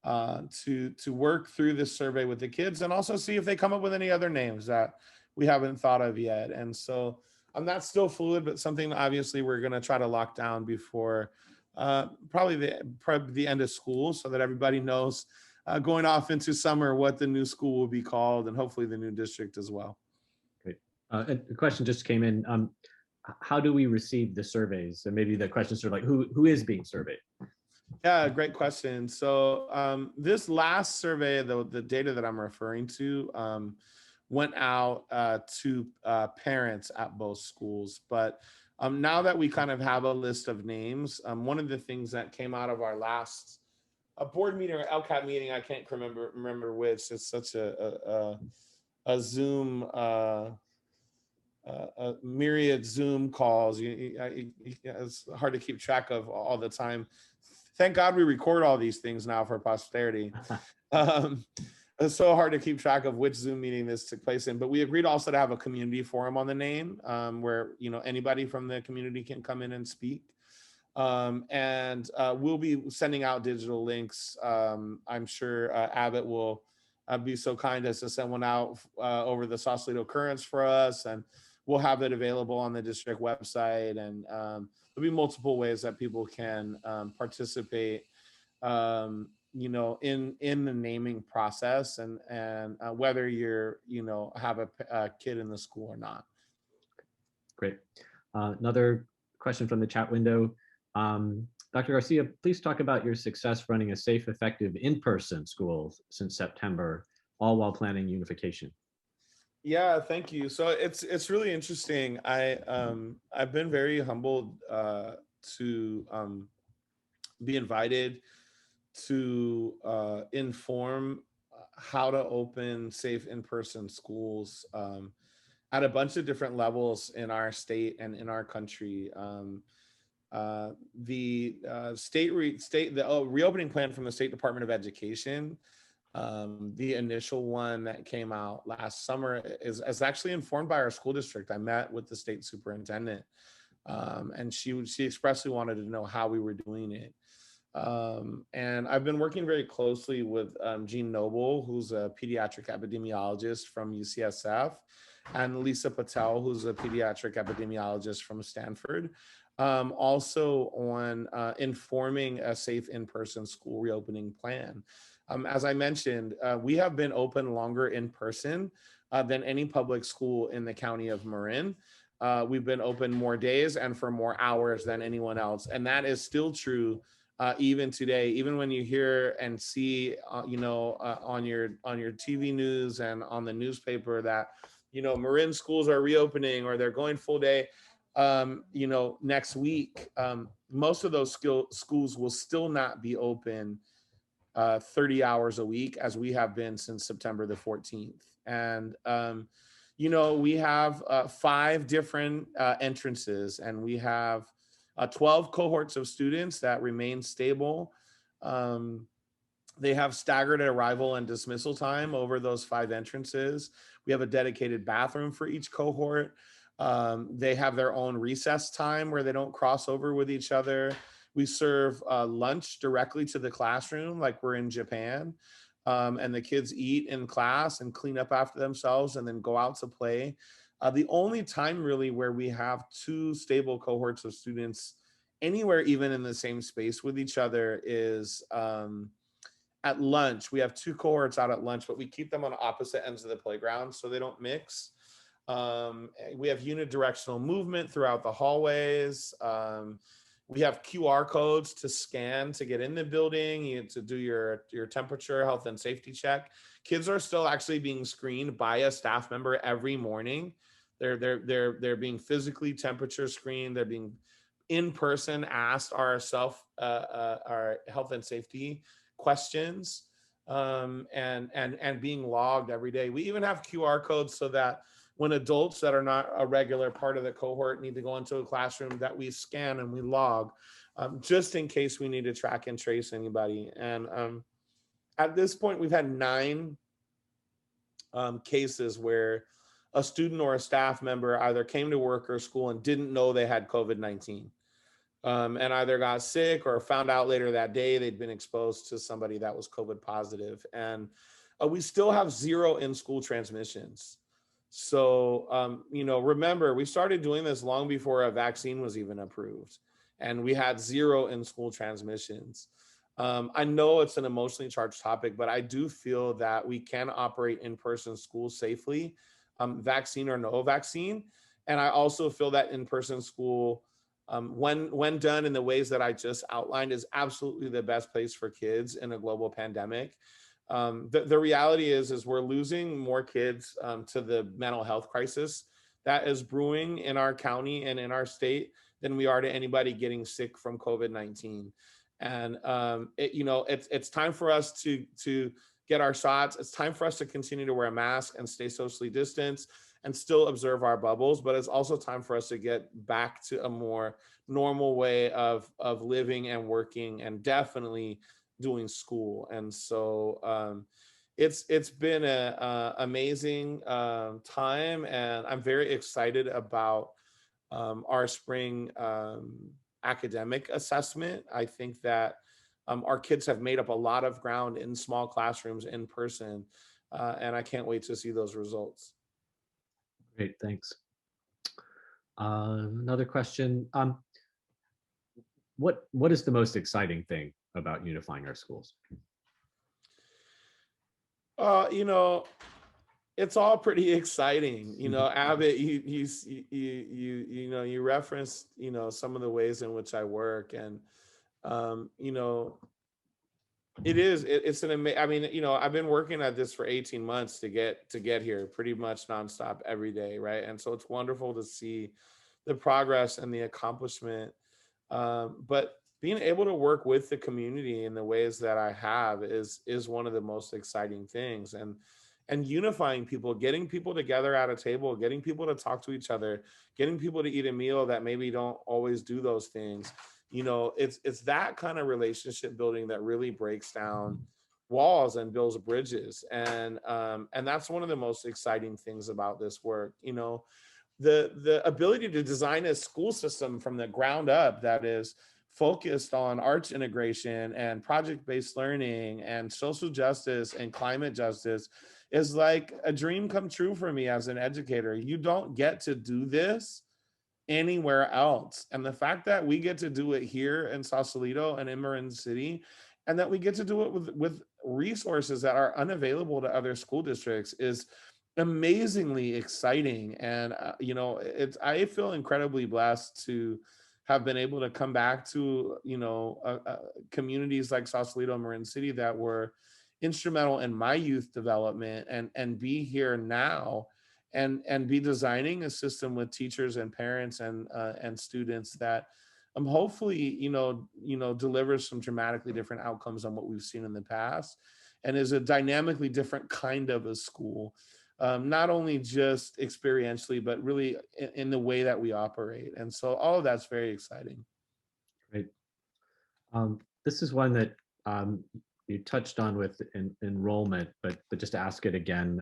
to work through this survey with the kids, and also see if they come up with any other names that we haven't thought of yet. And so that's still fluid, but something obviously we're going to try to lock down before probably the end of school, so that everybody knows going off into summer what the new school will be called, and hopefully the new district as well. Great. A question just came in. How do we receive the surveys? And maybe the questions are like, who is being surveyed? Yeah, great question. So this last survey, the data that I'm referring to, went out to parents at both schools. But now that we kind of have a list of names, one of the things that came out of our last board meeting or LCAT meeting, I can't remember which, it's such a Zoom, myriad Zoom calls. It's hard to keep track of all the time. Thank God we record all these things now for posterity. It's so hard to keep track of which Zoom meeting this took place in, but we agreed also to have a community forum on the name, where anybody from the community can come in and speak. And we'll be sending out digital links. I'm sure Abbott will be so kind as to send one out over the Sausalito Currents for us, and we'll have it available on the district website. And there'll be multiple ways that people can participate in the naming process, and whether you're have a kid in the school or not. Great. Another question from the chat window. Dr. Garcia, please talk about your success running a safe, effective in-person school since September, all while planning unification. Yeah, thank you. So it's really interesting. I've been very humbled to be invited to inform how to open safe in-person schools at a bunch of different levels in our state and in our country. The reopening plan from the State Department of Education, the initial one that came out last summer, is actually informed by our school district. I met with the state superintendent, and she expressly wanted to know how we were doing it. And I've been working very closely with Jean Noble, who's a pediatric epidemiologist from UCSF, and Lisa Patel, who's a pediatric epidemiologist from Stanford, also on informing a safe in-person school reopening plan. As I mentioned, we have been open longer in person than any public school in the county of Marin. We've been open more days and for more hours than anyone else. And that is still true even today. Even when you hear and see, on your TV news and on the newspaper that, Marin schools are reopening or they're going full day, next week, most of those schools will still not be open 30 hours a week, as we have been since September the 14th. And, we have 5 different entrances, and we have 12 cohorts of students that remain stable. They have staggered arrival and dismissal time over those 5 entrances. We have a dedicated bathroom for each cohort. They have their own recess time where they don't cross over with each other. We serve lunch directly to the classroom like we're in Japan. And the kids eat in class and clean up after themselves and then go out to play. The only time really where we have 2 stable cohorts of students anywhere even in the same space with each other is at lunch. We have 2 cohorts out at lunch, but we keep them on opposite ends of the playground so they don't mix. We have unidirectional movement throughout the hallways. We have QR codes to scan to get in the building, to do your temperature, health, and safety check. Kids are still actually being screened by a staff member every morning. They're being physically temperature screened. They're being in person asked our health and safety questions, and being logged every day. We even have QR codes so that when adults that are not a regular part of the cohort need to go into a classroom, that we scan and we log, just in case we need to track and trace anybody. And at this point, we've had 9 cases where a student or a staff member either came to work or school and didn't know they had COVID-19, and either got sick or found out later that day they'd been exposed to somebody that was COVID positive. And we still have 0 in-school transmissions. So, remember, we started doing this long before a vaccine was even approved, and we had 0 in-school transmissions. I know it's an emotionally charged topic, but I do feel that we can operate in-person schools safely, vaccine or no vaccine. And I also feel that in-person school, when done in the ways that I just outlined, is absolutely the best place for kids in a global pandemic. The reality is we're losing more kids to the mental health crisis that is brewing in our county and in our state than we are to anybody getting sick from COVID-19. And it's time for us to get our shots. It's time for us to continue to wear a mask and stay socially distanced and still observe our bubbles. But it's also time for us to get back to a more normal way of living and working, and definitely doing school. And so it's been an amazing time, and I'm very excited about our spring academic assessment. I think that our kids have made up a lot of ground in small classrooms in person, and I can't wait to see those results. Great, thanks. Another question. What is the most exciting thing about unifying our schools? It's all pretty exciting. Abbott, you referenced, some of the ways in which I work, and it's an amazing, I've been working at this for 18 months to get here pretty much nonstop every day, right? And so it's wonderful to see the progress and the accomplishment. But being able to work with the community in the ways that I have is one of the most exciting things. And and unifying people, getting people together at a table, getting people to talk to each other, getting people to eat a meal that maybe don't always do those things. You know, it's that kind of relationship building that really breaks down walls and builds bridges. And that's one of the most exciting things about this work. You know, the ability to design a school system from the ground up that is focused on arts integration and project-based learning and social justice and climate justice is like a dream come true for me as an educator. You don't get to do this anywhere else. And the fact that we get to do it here in Sausalito and in Marin City, and that we get to do it with resources that are unavailable to other school districts is amazingly exciting. And you know, I feel incredibly blessed to have been able to come back to, you know, communities like Sausalito and Marin City that were instrumental in my youth development, and be here now and be designing a system with teachers and parents and students that hopefully, delivers some dramatically different outcomes than what we've seen in the past, and is a dynamically different kind of a school, not only just experientially, but really in the way that we operate. And so all of that's very exciting. Great. This is one that you touched on with enrollment, but just to ask it again,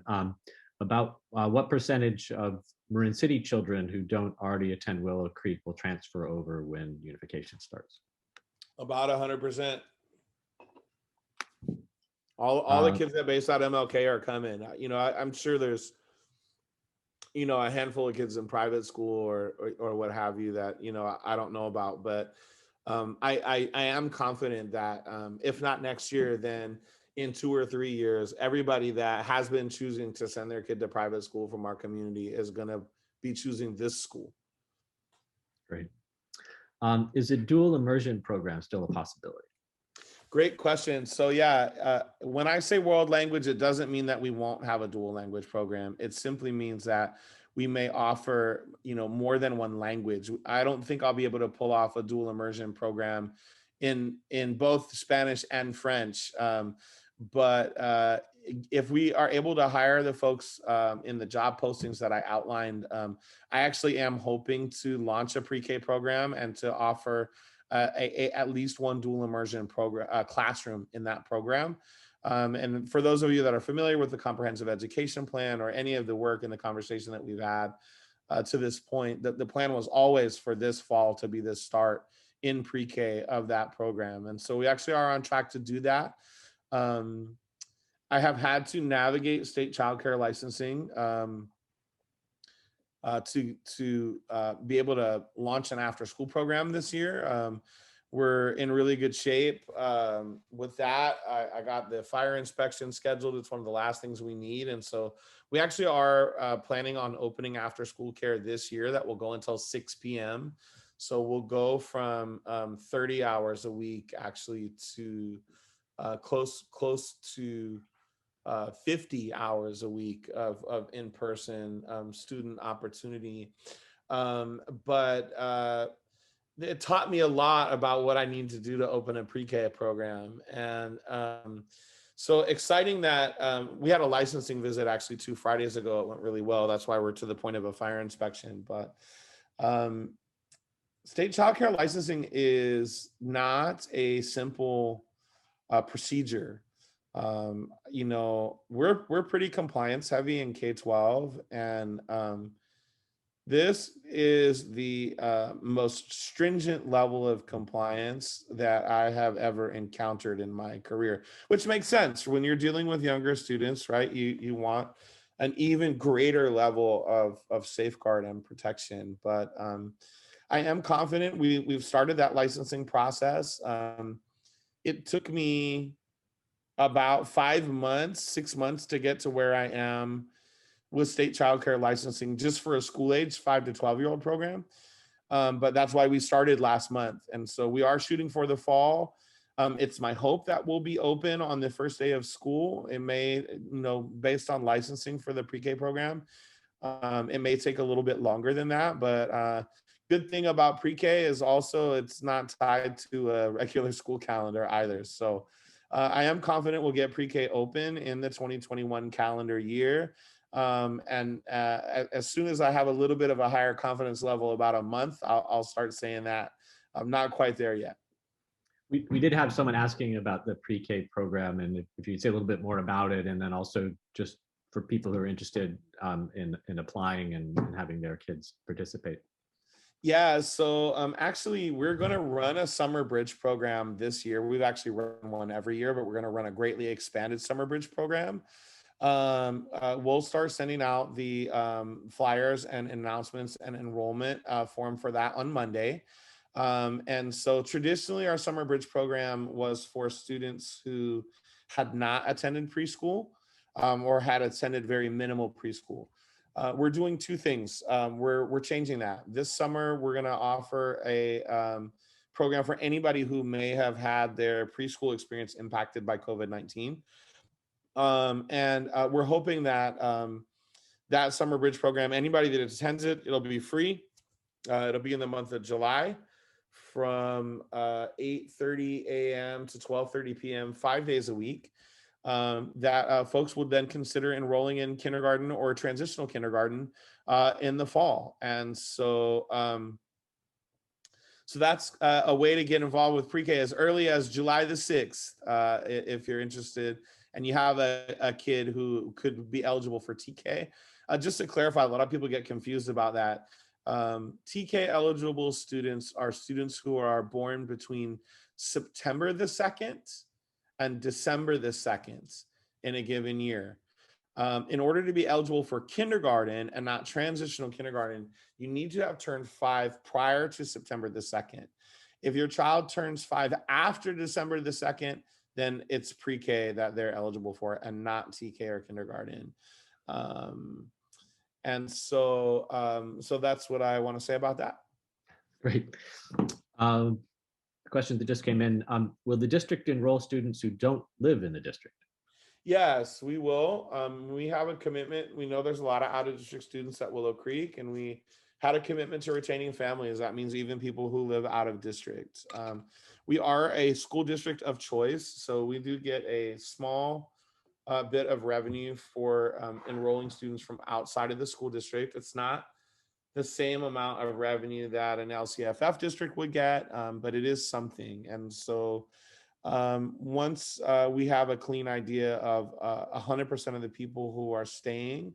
about what percentage of Marin City children who don't already attend Willow Creek will transfer over when unification starts? About 100%. All the kids at Bayside MLK are coming. You know, I'm sure there's, you know, a handful of kids in private school or what have you that, you know, I don't know about, but I am confident that if not next year, then in 2 or 3 years, everybody that has been choosing to send their kid to private school from our community is going to be choosing this school. Great. Is a dual immersion program still a possibility? Great question. So yeah, when I say world language, it doesn't mean that we won't have a dual language program. It simply means that we may offer, you know, more than one language. I don't think I'll be able to pull off a dual immersion program in both Spanish and French. But if we are able to hire the folks in the job postings that I outlined, I actually am hoping to launch a pre-K program and to offer at least one dual immersion program classroom in that program. And for those of you that are familiar with the comprehensive education plan or any of the work in the conversation that we've had to this point, the plan was always for this fall to be the start in pre-K of that program. And so we actually are on track to do that. I have had to navigate state childcare licensing to be able to launch an after-school program this year. We're in really good shape with that. I got the fire inspection scheduled. It's one of the last things we need. And so we actually are planning on opening after-school care this year that will go until 6 p.m. So we'll go from 30 hours a week actually to close to 50 hours a week of in-person student opportunity. But it taught me a lot about what I need to do to open a pre-K program. And so exciting that we had a licensing visit actually 2 Fridays ago. It went really well. That's why we're to the point of a fire inspection. But state childcare licensing is not a simple procedure. You know, we're pretty compliance heavy in K-12, and this is the most stringent level of compliance that I have ever encountered in my career, which makes sense when you're dealing with younger students, right? You want an even greater level of safeguard and protection. But I am confident we've started that licensing process. It took me about 5 months, 6 months to get to where I am with state childcare licensing just for a school age 5 to 12-year-old program. But that's why we started last month. And so we are shooting for the fall. It's my hope that we'll be open on the first day of school. It may, you know, based on licensing for the pre-K program, it may take a little bit longer than that. But good thing about pre-K is also it's not tied to a regular school calendar either. So I am confident we'll get pre-K open in the 2021 calendar year. As soon as I have a little bit of a higher confidence level, about a month, I'll start saying that. I'm not quite there yet. We did have someone asking about the pre-K program, and if you'd say a little bit more about it, and then also just for people who are interested in applying and having their kids participate. Yeah, so actually, we're going to run a summer bridge program this year. We've actually run one every year, but we're going to run a greatly expanded summer bridge program. We'll start sending out the flyers and announcements and enrollment form for that on Monday. And so traditionally, our summer bridge program was for students who had not attended preschool or had attended very minimal preschool. We're doing two things. We're changing that. This summer, we're going to offer a program for anybody who may have had their preschool experience impacted by COVID-19. We're hoping that that summer bridge program, anybody that attends it, it'll be free. It'll be in the month of July from 8:30 a.m. to 12:30 p.m., 5 days a week. That folks would then consider enrolling in kindergarten or transitional kindergarten in the fall. And so that's a way to get involved with pre-K as early as July the 6th, if you're interested and you have a kid who could be eligible for TK. Just to clarify, a lot of people get confused about that. TK eligible students are students who are born between September the 2nd and December the 2nd in a given year. In order to be eligible for kindergarten and not transitional kindergarten, you need to have turned 5 prior to September the 2nd. If your child turns 5 after December the 2nd, then it's pre-K that they're eligible for and not TK or kindergarten. So that's what I want to say about that. Great. Question that just came in. Will the district enroll students who don't live in the district? Yes, we will. We have a commitment. We know there's a lot of out-of-district students at Willow Creek, and we had a commitment to retaining families. That means even people who live out of district. We are a school district of choice, so we do get a small bit of revenue for enrolling students from outside of the school district. It's not the same amount of revenue that an LCFF district would get, but it is something. And so once we have a clean idea of 100% of the people who are staying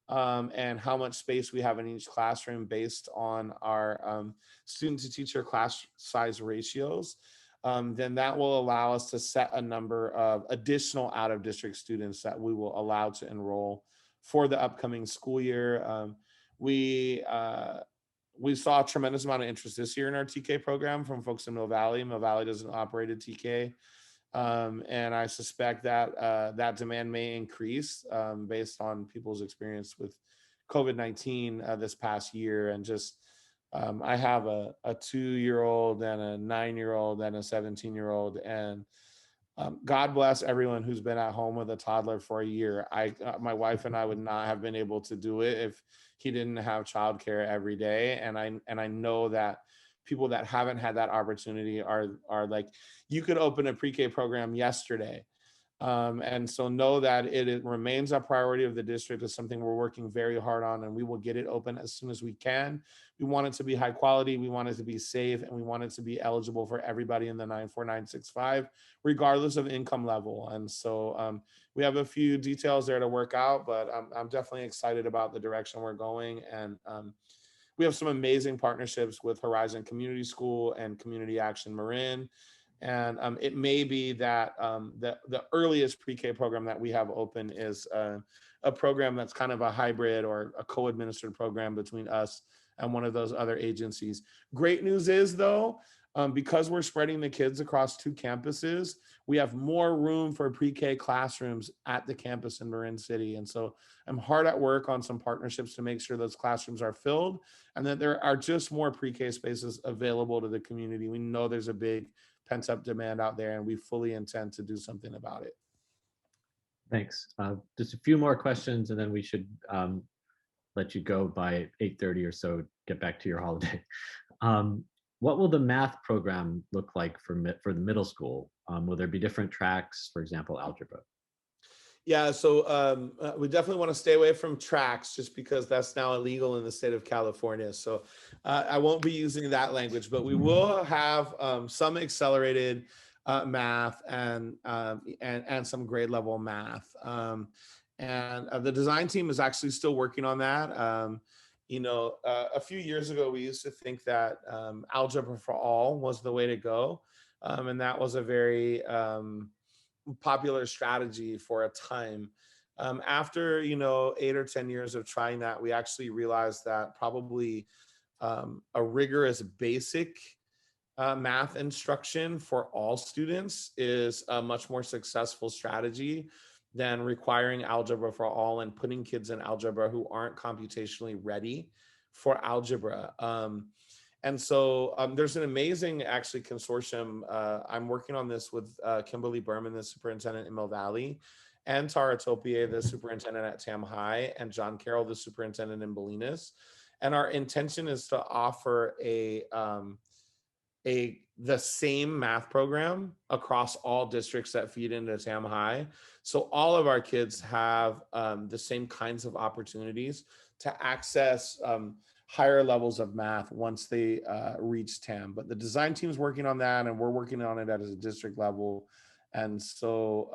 and how much space we have in each classroom based on our student to teacher class size ratios, then that will allow us to set a number of additional out of district students that we will allow to enroll for the upcoming school year. We saw a tremendous amount of interest this year in our TK program from folks in Mill Valley. Mill Valley doesn't operate a TK. And I suspect that that demand may increase based on people's experience with COVID-19 this past year. And just, I have a 2-year-old and a 9-year-old and a 17-year-old, and God bless everyone who's been at home with a toddler for a year. My wife and I would not have been able to do it if he didn't have childcare every day. And I know that people that haven't had that opportunity are like, you could open a pre-K program yesterday. And so know that it remains a priority of the district. It's something we're working very hard on, and we will get it open as soon as we can. We want it to be high quality, we want it to be safe, and we want it to be eligible for everybody in the 94965, regardless of income level. And so we have a few details there to work out, but I'm definitely excited about the direction we're going. And we have some amazing partnerships with Horizon Community School and Community Action Marin. And it may be that the earliest pre-K program that we have open is a program that's kind of a hybrid or a co-administered program between us and one of those other agencies. Great news is, though, because we're spreading the kids across 2 campuses, we have more room for pre-K classrooms at the campus in Marin City. And so I'm hard at work on some partnerships to make sure those classrooms are filled and that there are just more pre-K spaces available to the community. We know there's a big pent-up demand out there, and we fully intend to do something about it. Thanks. Just a few more questions, and then we should let you go by 8:30 or so, get back to your holiday. What will the math program look like for the middle school? Will there be different tracks, for example, algebra? Yeah, so we definitely want to stay away from tracks just because that's now illegal in the state of California. So I won't be using that language, but we will have some accelerated math and some grade level math. And the design team is actually still working on that. A few years ago, we used to think that algebra for all was the way to go. And that was a very popular strategy for a time. After 8 or 10 years of trying that, we actually realized that probably a rigorous basic math instruction for all students is a much more successful strategy than requiring algebra for all and putting kids in algebra who aren't computationally ready for algebra. And so there's an amazing actually consortium. I'm working on this with Kimberly Berman, the superintendent in Mill Valley, and Tara Topie, the superintendent at Tam High, and John Carroll, the superintendent in Bolinas. And our intention is to offer the same math program across all districts that feed into Tam High. So all of our kids have the same kinds of opportunities to access higher levels of math once they reach TAM. But the design team's working on that, and we're working on it at a district level. And so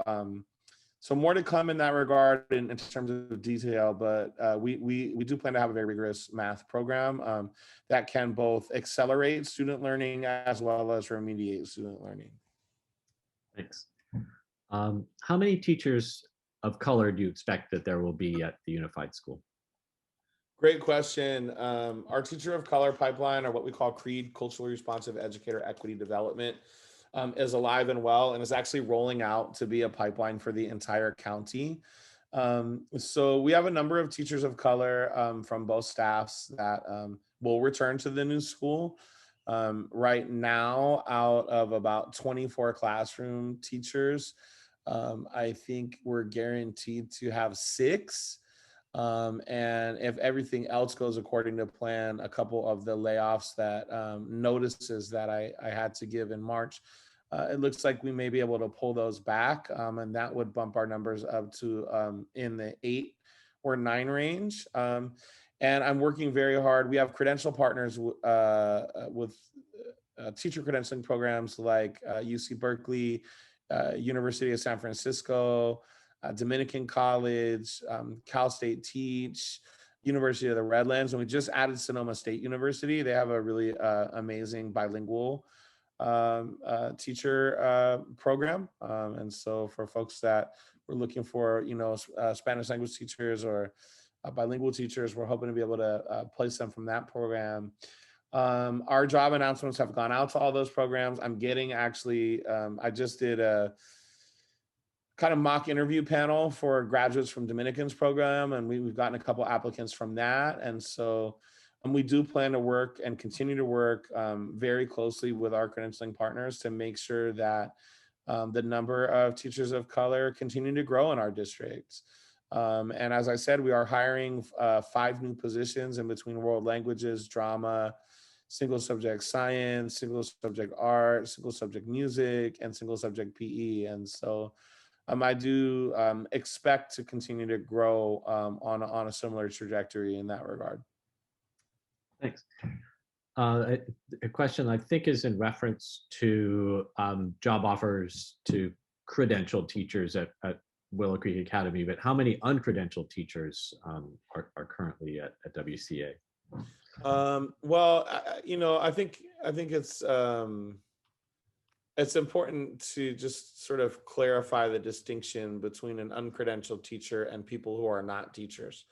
so more to come in that regard in terms of detail, but we do plan to have a very rigorous math program that can both accelerate student learning as well as remediate student learning. Thanks. How many teachers of color do you expect that there will be at the Unified School? Great question. Our teacher of color pipeline, or what we call CREED, Culturally Responsive Educator Equity Development, is alive and well and is actually rolling out to be a pipeline for the entire county. So we have a number of teachers of color from both staffs that will return to the new school. Right now, out of about 24 classroom teachers, I think we're guaranteed to have 6. And if everything else goes according to plan, a couple of the layoffs that notices that I had to give in March, it looks like we may be able to pull those back, and that would bump our numbers up to in the 8 or 9 range. And I'm working very hard. We have credential partners with teacher credentialing programs like UC Berkeley, University of San Francisco, Dominican College, Cal State Teach, University of the Redlands, and we just added Sonoma State University. They have a really amazing bilingual teacher program, and so for folks that were looking for Spanish language teachers or bilingual teachers, we're hoping to be able to place them from that program. Our job announcements have gone out to all those programs. I'm getting actually, I just did a kind of mock interview panel for graduates from Dominicans program, and we've gotten a couple applicants from that. And so we do plan to work and continue to work very closely with our credentialing partners to make sure that the number of teachers of color continue to grow in our districts. And as I said, we are hiring 5 new positions in between world languages, drama, single subject science, single subject art, single subject music, and single subject PE. And so I do expect to continue to grow on a similar trajectory in that regard. Thanks. A question I think is in reference to job offers to credentialed teachers at Willow Creek Academy, but how many uncredentialed teachers are currently at WCA? Well, I think it's important to just sort of clarify the distinction between an uncredentialed teacher and people who are not teachers.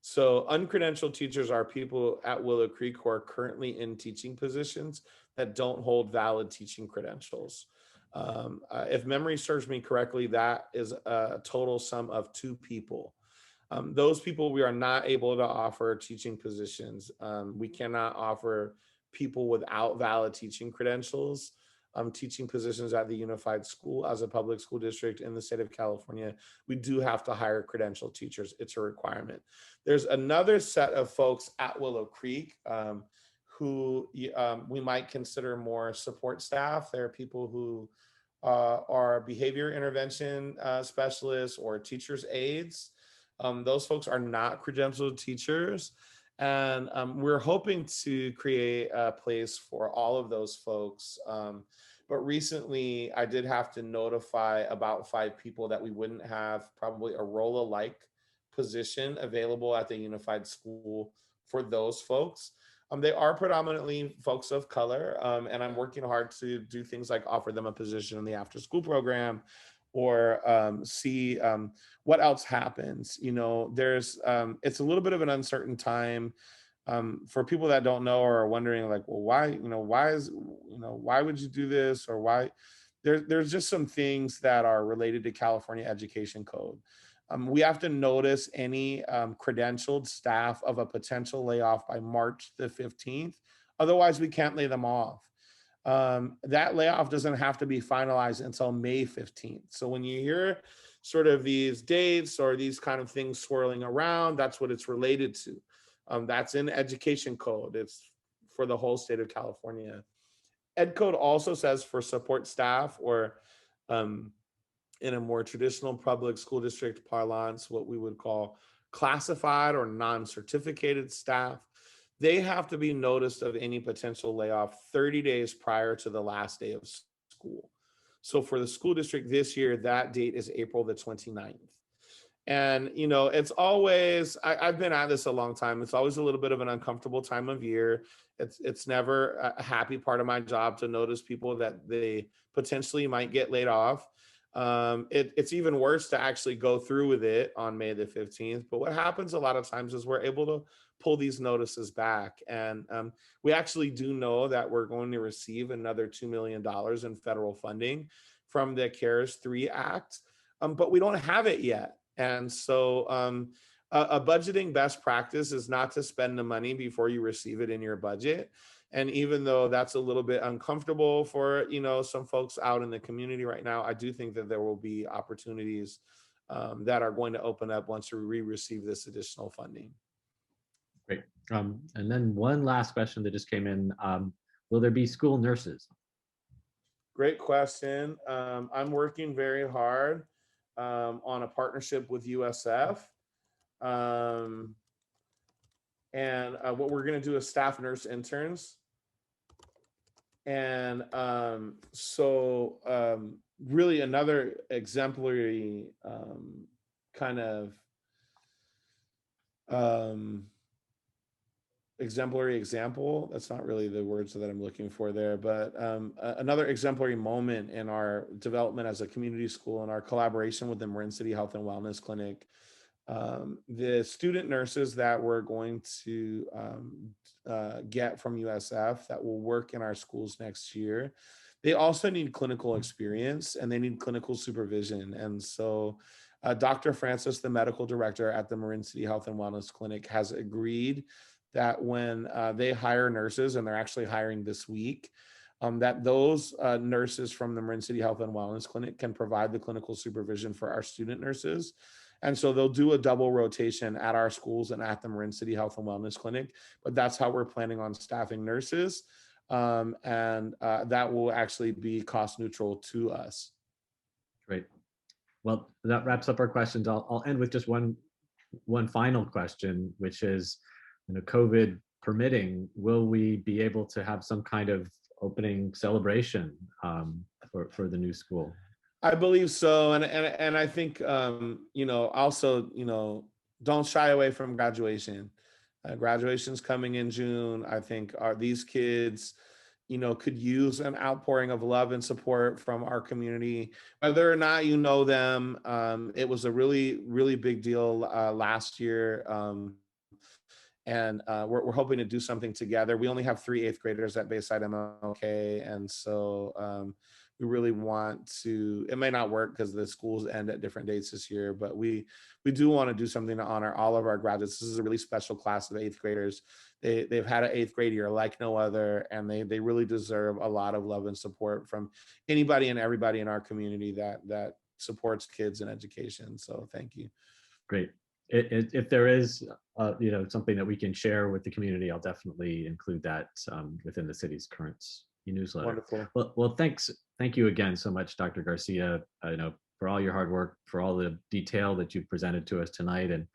So uncredentialed teachers are people at Willow Creek who are currently in teaching positions that don't hold valid teaching credentials. If memory serves me correctly, that is a total sum of 2 people. Those people we are not able to offer teaching positions. We cannot offer people without valid teaching credentials teaching positions at the Unified School as a public school district in the state of California. We do have to hire credentialed teachers. It's a requirement. There's another set of folks at Willow Creek who we might consider more support staff. There are people who are behavior intervention specialists or teachers' aides. Those folks are not credentialed teachers. And we're hoping to create a place for all of those folks. But recently, I did have to notify about 5 people that we wouldn't have probably a role-alike position available at the unified school for those folks. They are predominantly folks of color, and I'm working hard to do things like offer them a position in the after-school program, or see what else happens. You know, there's it's a little bit of an uncertain time. For people that don't know or are wondering, like, well, why, why would you do this, or why? There's just some things that are related to California Education Code. We have to notice any credentialed staff of a potential layoff by March the 15th. Otherwise, we can't lay them off. That layoff doesn't have to be finalized until May 15th. So when you hear sort of these dates or these kind of things swirling around, that's what it's related to. That's in Education Code. It's for the whole state of California. Ed Code also says for support staff, or in a more traditional public school district parlance, what we would call classified or non-certificated staff, they have to be noticed of any potential layoff 30 days prior to the last day of school. So for the school district this year, that date is April the 29th. And, you know, it's always, I've been at this a long time. It's always a little bit of an uncomfortable time of year. It's never a happy part of my job to notice people that they potentially might get laid off. It's even worse to actually go through with it on May the 15th. But what happens a lot of times is we're able to pull these notices back. And we actually do know that we're going to receive another $2 million in federal funding from the CARES 3 Act, but we don't have it yet. And so a budgeting best practice is not to spend the money before you receive it in your budget. And even though that's a little bit uncomfortable for, you know, some folks out in the community right now, I do think that there will be opportunities that are going to open up once we receive this additional funding. Great. And then one last question that just came in. Will there be school nurses? Great question. I'm working very hard on a partnership with USF. And what we're going to do is staff nurse interns. And really another exemplary kind of exemplary example. That's not really the words that I'm looking for there, but another exemplary moment in our development as a community school and our collaboration with the Marin City Health and Wellness Clinic. The student nurses that we're going to get from USF that will work in our schools next year, they also need clinical experience and they need clinical supervision. And so Dr. Francis, the medical director at the Marin City Health and Wellness Clinic, has agreed that when they hire nurses, and they're actually hiring this week, that those nurses from the Marin City Health and Wellness Clinic can provide the clinical supervision for our student nurses. And so they'll do a double rotation at our schools and at the Marin City Health and Wellness Clinic. But that's how we're planning on staffing nurses. And that will actually be cost neutral to us. Great. Well, that wraps up our questions. I'll end with just one final question, which is, you know, COVID permitting, will we be able to have some kind of opening celebration for the new school? I believe so. And I think, you know, also, you know, don't shy away from graduation. Graduation's coming in June. I think these kids, you know, could use an outpouring of love and support from our community, whether or not you know them. It was a really, really big deal last year. And we're hoping to do something together. We only have 3 8th graders at Bayside MLK. And so we really want to, it may not work because the schools end at different dates this year, but we do want to do something to honor all of our graduates. This is a really special class of 8th graders. They've had an 8th grade year like no other, and they really deserve a lot of love and support from anybody and everybody in our community that supports kids in education. So thank you. Great. if there is, something that we can share with the community, I'll definitely include that within the city's current newsletter. Wonderful. Well, thank you again so much, Dr. Garcia, for all your hard work, for all the detail that you've presented to us tonight. And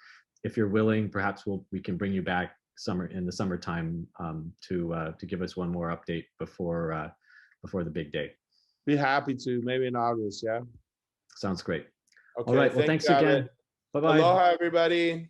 if you're willing, perhaps we can bring you back in the summertime to give us one more update before the big day. Be happy to, maybe in August. Yeah. Sounds great. Okay. All right. Well, thanks again. Bye-bye. Aloha, everybody.